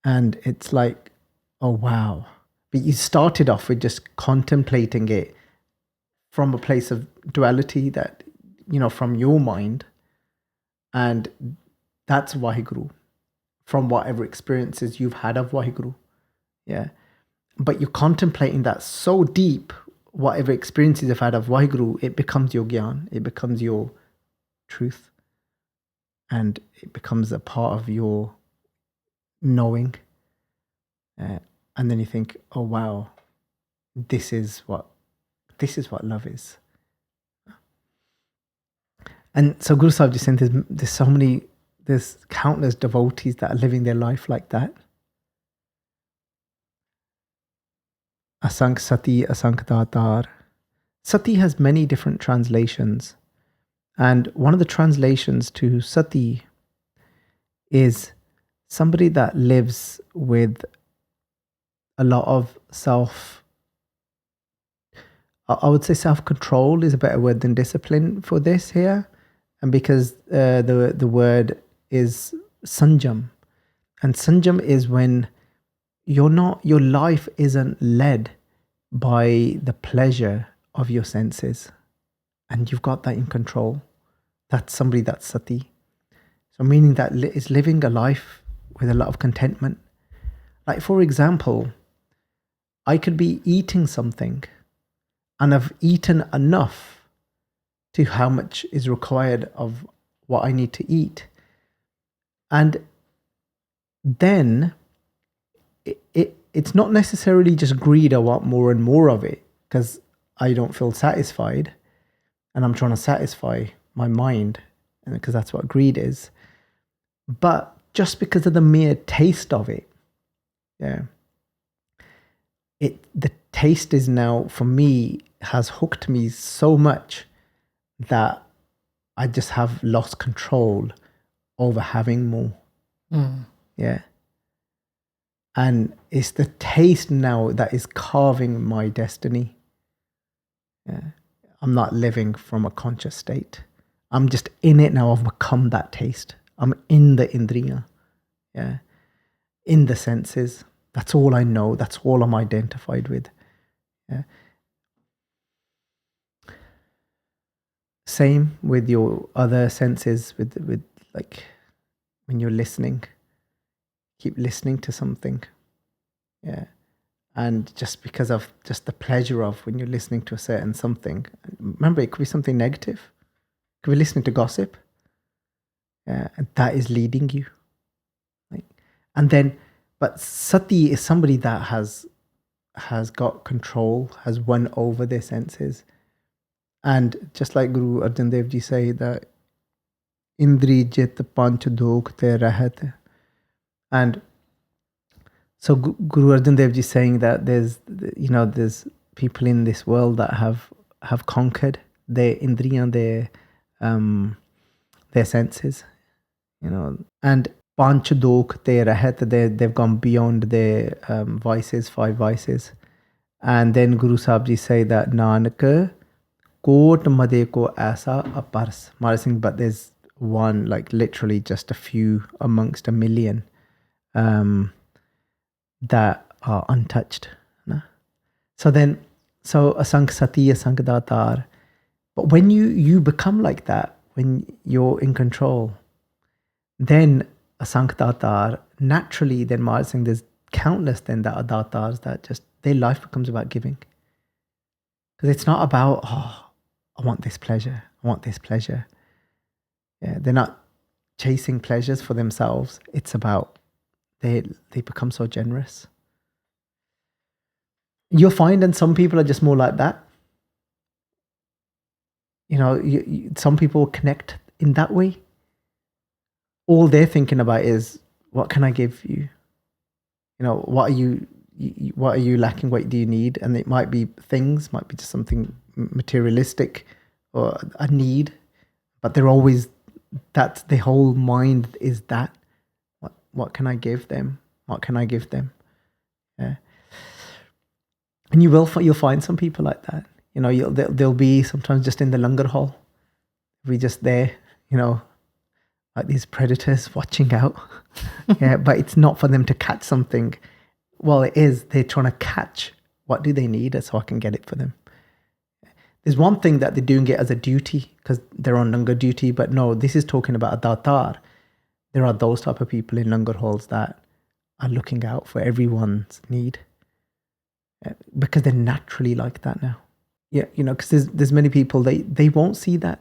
and it's like, oh wow! But you started off with just contemplating it from a place of duality, that, from your mind. And that's Vaheguru, from whatever experiences you've had of Vaheguru. Yeah. But you're contemplating that so deep, whatever experiences you've had of Vaheguru, it becomes your Giaan, it becomes your truth. And it becomes a part of your knowing. And then you think, oh wow, this is what love is. And so Guru Sahib just said there's countless devotees that are living their life like that. Asankh Sati, Asankh Daataar. Sati has many different translations. And one of the translations to Sati is somebody that lives with a lot of I would say self-control is a better word than discipline for this here. And because the word is sanjam. And sanjam is when your life isn't led by the pleasure of your senses. And you've got that in control. That's somebody that's sati. So meaning that is living a life with a lot of contentment. Like for example, I could be eating something and I've eaten enough to how much is required of what I need to eat. And then it's not necessarily just greed. I want more and more of it because I don't feel satisfied and I'm trying to satisfy my mind because that's what greed is. But just because of the mere taste of it, the taste is now, for me, has hooked me so much that I just have lost control over having more. Yeah. And it's the taste now that is carving my destiny. Yeah. I'm not living from a conscious state. I'm just in it now. I've become that taste. I'm in the indriya. Yeah. In the senses. That's all I know. That's all I'm identified with. Yeah. Same with your other senses, with like when you're listening. Keep listening to something. Yeah. And just because of just the pleasure of when you're listening to a certain something, remember it could be something negative. It could be listening to gossip. Yeah, and that is leading you. Like, and then, but sati is somebody that has got control, has won over their senses. And just like Guru Arjan Dev Ji say that Indri jit panch dok te rahat. And so Guru Arjan Dev Ji is saying that there's people in this world that have conquered their indriyan, their senses, and panch dok te rahat, they've gone beyond their vices, 5 vices. And then Guru Sahib Ji say that Nanak kot made ko aisa apars, Mara Singh, but there's one, like literally just a few amongst a million that are untouched. No? So Asankh Sati, Asankh Daataar. But when you become like that, when you're in control, then Asankh Daataar, naturally, then Mara Singh, there's countless then that are Daataars that just, their life becomes about giving. Because it's not about, I want this pleasure, I want this pleasure. Yeah, they're not chasing pleasures for themselves. It's about, they become so generous. You'll find, and some people are just more like that. Some people connect in that way. All they're thinking about is, what can I give you? What are you lacking? What do you need? And it might be things, might be just something materialistic or a need, but they're always, that's the whole mind is that. What can I give them? What can I give them? Yeah. And you'll find some people like that. They'll be sometimes just in the langar hall. We just there, like these predators watching out. Yeah, but it's not for them to catch something. Well, it is. They're trying to catch what do they need so I can get it for them. There's one thing that they're doing it as a duty because they're on langar duty, but no, this is talking about a daataar. There are those type of people in langar halls that are looking out for everyone's need because they're naturally like that now. Yeah, because there's many people, they won't see that.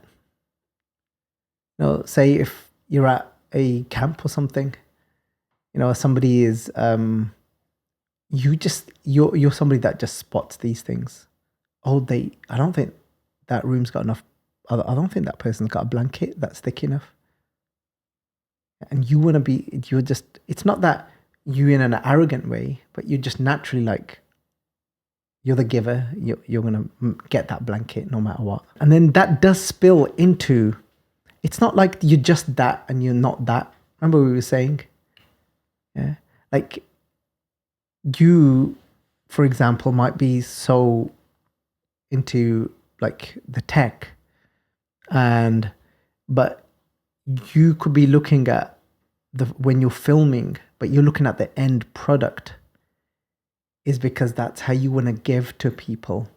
Say if you're at a camp or something, somebody is, you're somebody that just spots these things. I don't think that room's got enough, I don't think that person's got a blanket that's thick enough. And you want to be, it's not that you in an arrogant way, but you're just naturally like, you're the giver, you're going to get that blanket no matter what. And then that does spill into, it's not like you're just that and you're not that. Remember we were saying? Yeah. Like you, for example, might be so into like the tech, but you could be looking at when you're filming, but you're looking at the end product, is because that's how you want to give to people,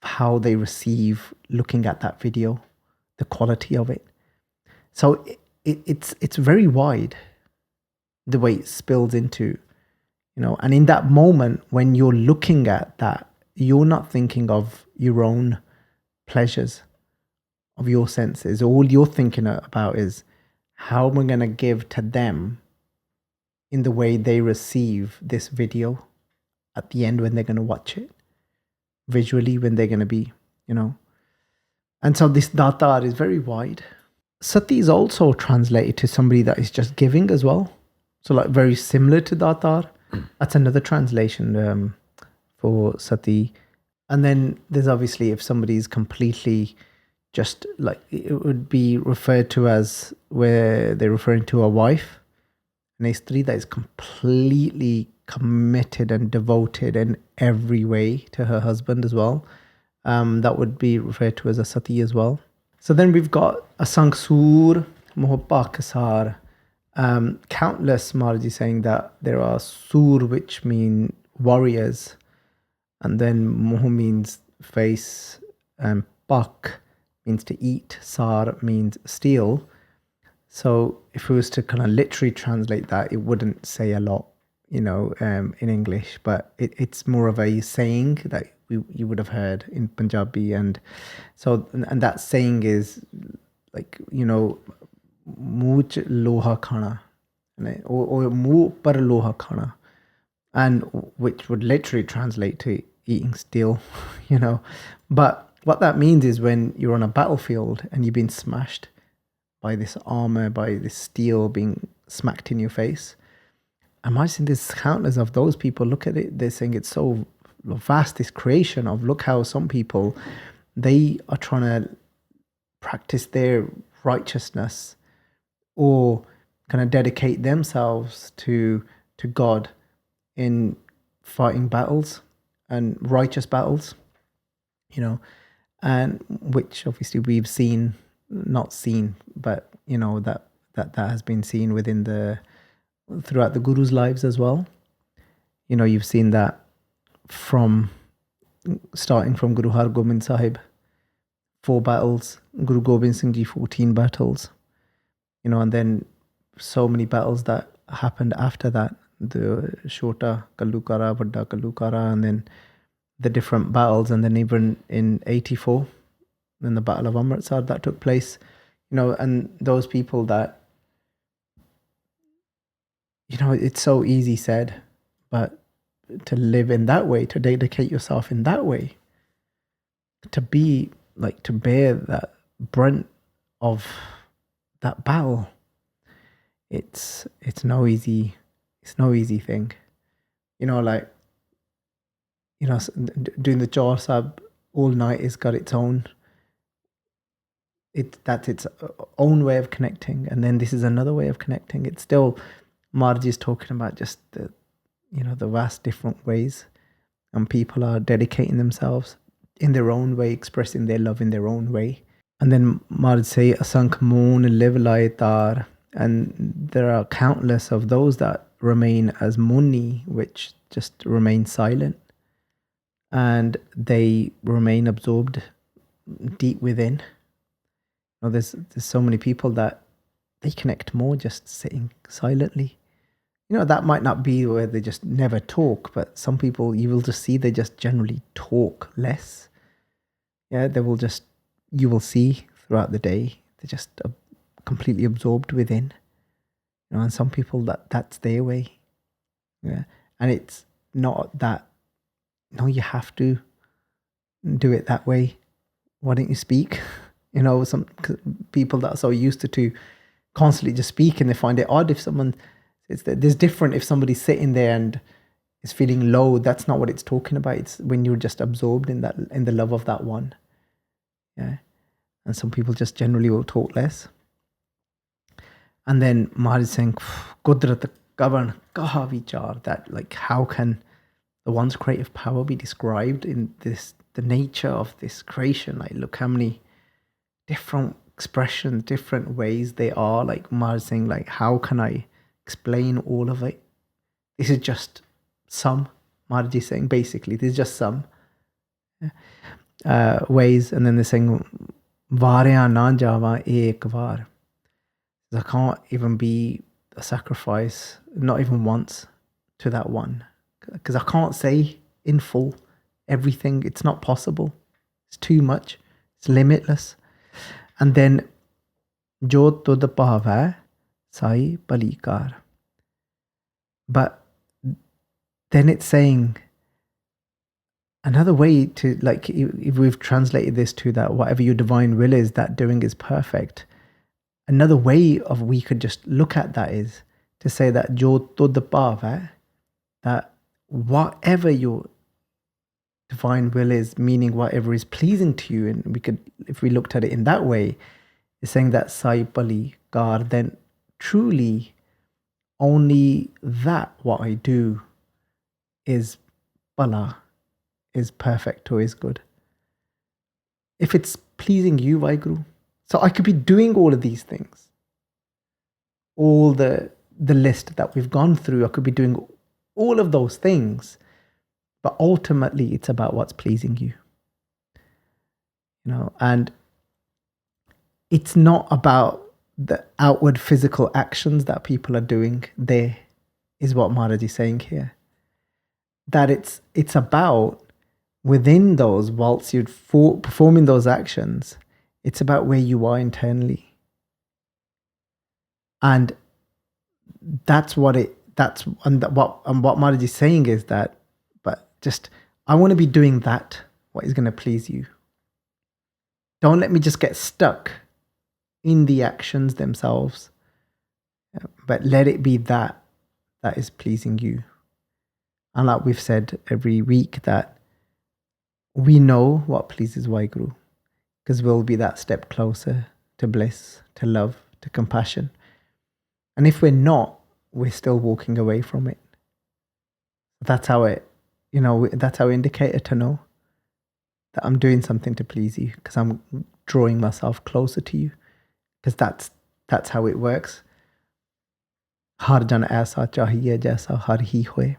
how they receive looking at that video, the quality of it. So it's very wide, the way it spills into, and in that moment when you're looking at that, you're not thinking of your own pleasures, of your senses. All you're thinking about is, how am I going to give to them in the way they receive this video at the end when they're going to watch it, visually, when they're going to be, And so this Daataar is very wide. Sati is also translated to somebody that is just giving as well. So like very similar to Daataar. That's another translation for Sati. And then there's obviously, if somebody's completely just like, it would be referred to as where they're referring to a wife, an istri that is completely committed and devoted in every way to her husband as well. That would be referred to as a Sati as well. So then we've got Asankh Soor, Mukh, Saar. Countless Maharaji saying that there are Soor, which mean warriors, and then Mukh means face, and Bhakh means to eat, Saar means steal. So if we was to kind of literally translate that, it wouldn't say a lot, in English, but it's more of a saying that you would have heard in Punjabi. And so, and that saying is like, Much loha khana, or muh par loha khana, and which would literally translate to eating steel, But what that means is when you're on a battlefield and you've been smashed by this armor, by this steel being smacked in your face. Imagine there's countless of those people. Look at it. They're saying it's so vast, this creation of, look how some people, they are trying to practice their righteousness or kind of dedicate themselves to God in fighting battles and righteous battles, and which obviously we've seen, not seen, but that has been seen throughout the Guru's lives as well. You've seen that starting from Guru Har Gobind Sahib, 4 battles, Guru Gobind Singh Ji 14 battles, and then so many battles that happened after that, the Shota Kalukara, Vadda Kalukara, and then the different battles, and then even in 84, in the Battle of Amritsar that took place, and those people that, it's so easy said, but to live in that way, to dedicate yourself in that way, to be like, to bear that brunt of that battle, it's no easy thing. Doing the Jaw Sab all night has got its own, that's its own way of connecting, and then this is another way of connecting. It's still, Maharaji is talking about just the vast different ways, and people are dedicating themselves in their own way, expressing their love in their own way. And then Maharaj say, Asankh moon live Laae Taar, and there are countless of those that remain as muni, which just remain silent, and they remain absorbed deep within. There's so many people that they connect more just sitting silently. That might not be where they just never talk, but some people you will just see they just generally talk less. Yeah, you will see throughout the day, they're just completely absorbed within. And some people that's their way. Yeah, and it's not that, no, you have to do it that way. Why don't you speak? Some people that are so used to constantly just speaking, they find it odd if someone, there's different if somebody's sitting there and is feeling low. That's not what it's talking about. It's when you're just absorbed in the love of that one. Yeah. And some people just generally will talk less. And then Maharaj is saying, Kudrat Kavan Kaha Veechar, that like, how can the one's creative power be described in this the nature of this creation. Like, look how many different expressions, different ways they are. Like Maharaj saying, like, how can I explain all of it? This is just some. Maharaj is saying, basically, this is just some ways. And then they're saying, Vaariaa na Jaavaa ek Vaar. I can't even be a sacrifice, not even once, to that one. Because I can't say in full everything. It's not possible. It's too much. It's limitless. And then, Jo tud pahvai sai palikar. But then it's saying, another way to, like, if we've translated this to that, whatever your divine will is, that doing is perfect. Another way of we could just look at that is to say that Jo tud pahvai, that whatever your divine will is, meaning whatever is pleasing to you, and we could, if we looked at it in that way, is saying that sai palikar, then truly only that what I do is pala, is perfect or is good. If it's pleasing you, Vaheguru. So I could be doing all of these things. All the list that we've gone through, I could be doing all of those things. But ultimately, it's about what's pleasing you. You know, and it's not about the outward physical actions that people are doing. There is what Maharaj is saying here. That it's about within those, whilst you're performing those actions, it's about where you are internally. And what Maharaj is saying is that, but just, I want to be doing that, what is going to please you. Don't let me just get stuck in the actions themselves, but let it be that is pleasing you. And like we've said every week, that we know what pleases Vaheguru, because we'll be that step closer to bliss, to love, to compassion. And if we're not, we're still walking away from it. That's our indicator to know that I'm doing something to please you, because I'm drawing myself closer to you, because that's how it works. Har jan aisa chahiye jaisa har hi hoye.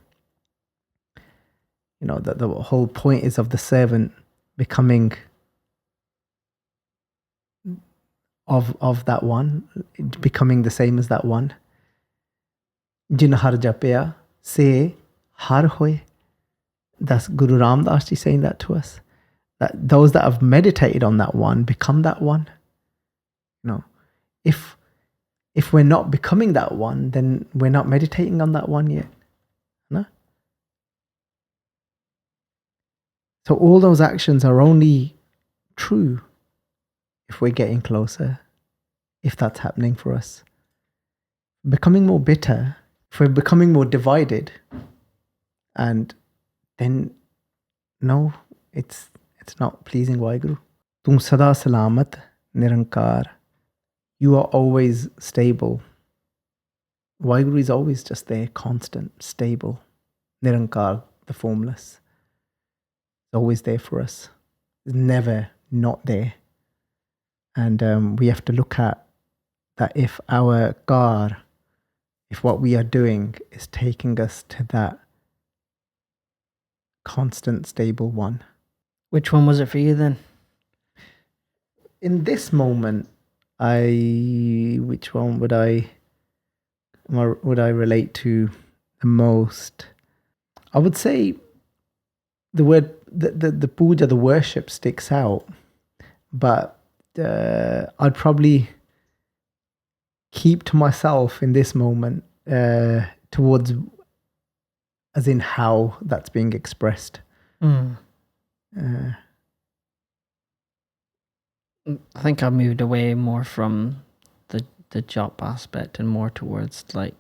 You know, that the whole point is of the servant becoming of that one, becoming the same as that one. Jin har japya se har hoye. That's Guru Ramdas Ji saying that to us. That those that have meditated on that one become that one. You know, if we're not becoming that one, then we're not meditating on that one yet. No? So all those actions are only true if we're getting closer, if that's happening for us. Becoming more bitter, if we're becoming more divided, and then no, it's not pleasing Vaheguru. Tum Sadaa Salamat Nirankaar. You are always stable. Vaheguru is always just there, constant, stable. Nirankaar, the formless. Always there for us. It's never not there. And we have to look at that if our Kar, if what we are doing is taking us to that constant, stable one. Which one was it for you then? In this moment, which one would I relate to the most? I would say the word, the puja, the worship sticks out, but I'd probably keep to myself in this moment towards, as in how that's being expressed. I think I moved away more from the Jap aspect and more towards like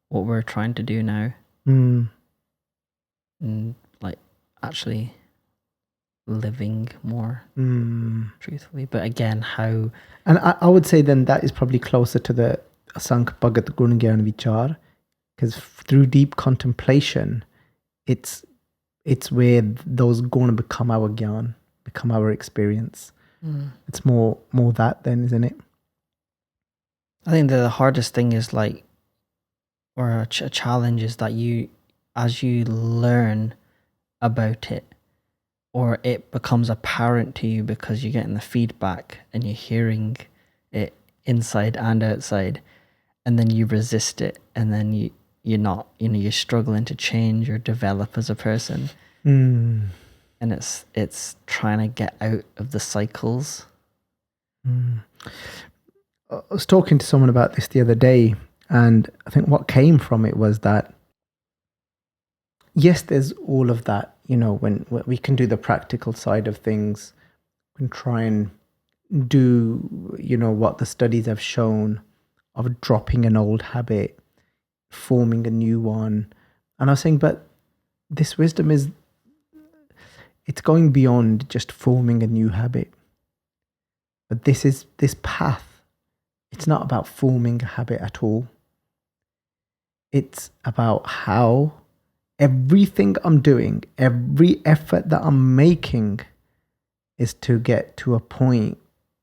what we're trying to do now. And like actually living more truthfully. But again, how... And I would say then that is probably closer to the Asankh Bhagat Giaan Vichar, because through deep contemplation, it's it's where those going to become our Giaan, become our experience. It's more that then, isn't it? I think the hardest thing is like, or a challenge is that as you learn about it, or it becomes apparent to you because you're getting the feedback and you're hearing it inside and outside, and then you resist it, and then you're not, you're struggling to change or develop as a person. And it's trying to get out of the cycles. I was talking to someone about this the other day, and I think what came from it was that, yes, there's all of that, when we can do the practical side of things, we can try and do, what the studies have shown of dropping an old habit, forming a new one. And I was saying, but this wisdom it's going beyond just forming a new habit. But this path, it's not about forming a habit at all. It's about how everything I'm doing, every effort that I'm making is to get to a point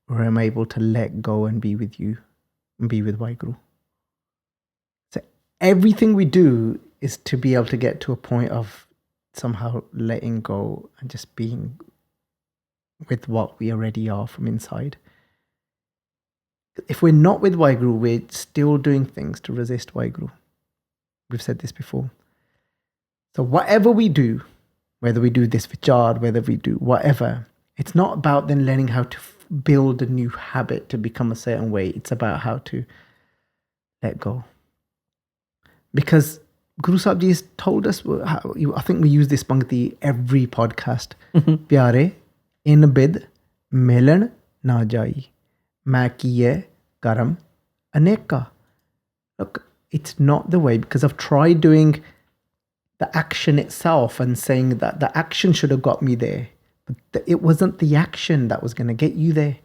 where I'm able to let go and be with you and be with Vaheguru. So everything we do is to be able to get to a point of somehow letting go and just being with what we already are from inside. If we're not with Vaheguru, we're still doing things to resist Vaheguru. We've said this before. So whatever we do, whether we do this vichar, whether we do whatever, it's not about then learning how to build a new habit to become a certain way. It's about how to let go. Because Guru Sahib Ji has told us, I think we use this bhangti every podcast. Pyare, in bid, milan na jai. Main kiye karam aneka. Look, it's not the way, because I've tried doing the action itself and saying that the action should have got me there. But it wasn't the action that was going to get you there.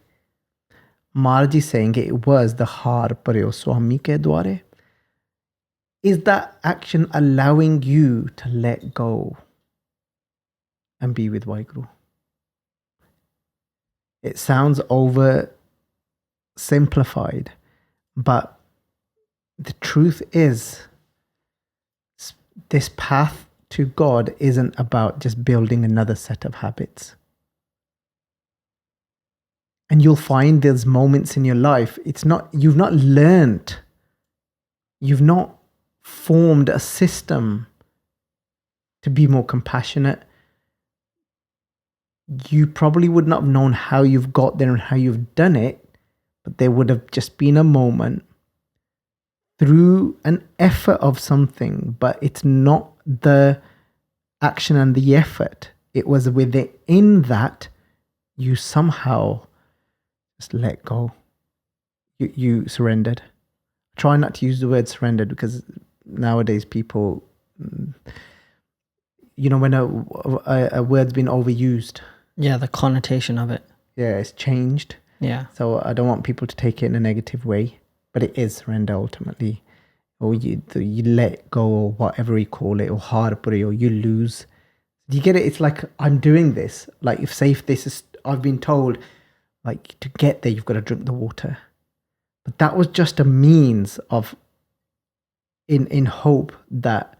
Maharaj saying it was the har paryo swami ke dware. Is that action allowing you to let go and be with Vaheguru? It sounds over simplified, but the truth is, this path to God isn't about just building another set of habits. And you'll find there's moments in your life, you've not learned, you've not formed a system to be more compassionate. You probably would not have known how you've got there and how you've done it, but there would have just been a moment through an effort of something, but it's not the action and the effort. It was within that you somehow just let go. You surrendered. Try not to use the word surrendered, because nowadays people, when a word's been overused. Yeah, the connotation of it. Yeah, it's changed. Yeah. So I don't want people to take it in a negative way, but it is surrender ultimately. Or you let go, or whatever you call it, or harpuri, or you lose. Do you get it? It's like, I'm doing this. Like, if this is, I've been told, like, to get there, you've got to drink the water. But that was just a means of, in hope that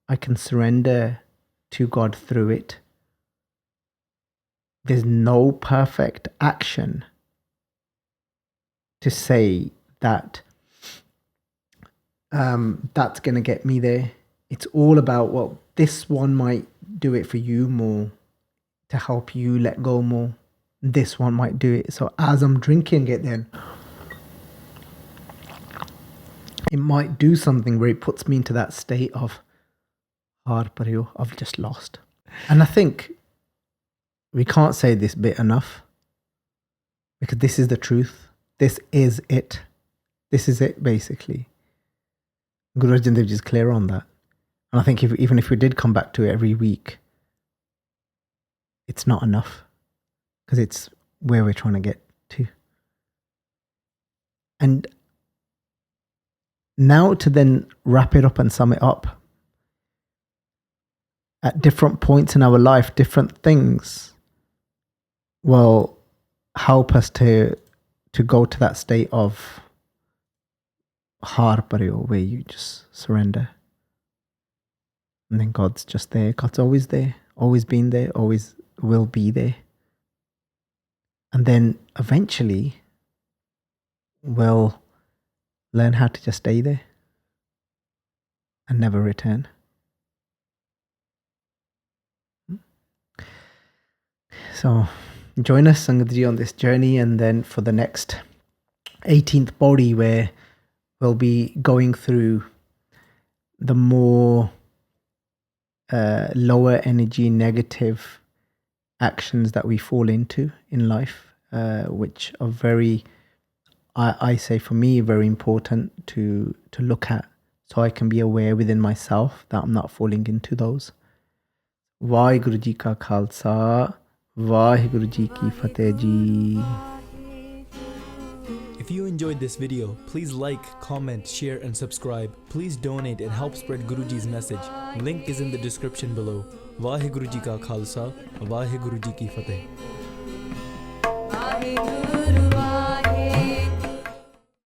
I can surrender to God through it. There's no perfect action to say that that's going to get me there. It's all about, well, this one might do it for you more to help you let go more. This one might do it. So as I'm drinking it, then it might do something where it puts me into that state of harpariyo, I've just lost. And I think we can't say this bit enough, because this is the truth. This is it. This is it, basically. Guru Arjan Dev Ji is clear on that. And I think even if we did come back to it every week, it's not enough, because it's where we're trying to get to. And now to then wrap it up and sum it up, at different points in our life, different things will help us to go to that state of har paryo, where you just surrender. And then God's just there. God's always there, always been there, always will be there. And then eventually we'll learn how to just stay there and never return. So join us, Sangatji, on this journey, and then for the next 18th Pauri, where we'll be going through the more lower energy, negative actions that we fall into in life, which are very, I say for me, very important to look at, so I can be aware within myself that I'm not falling into those. Vaheguru Ji Ka Khalsa, Vaheguru Ji Ki Fateh Ji. If you enjoyed this video, please like, comment, share and subscribe. Please donate and help spread Guruji's message. Link is in the description below. Vaheguru Ji Ka Khalsa, Vaheguru Ji Ki Fateh.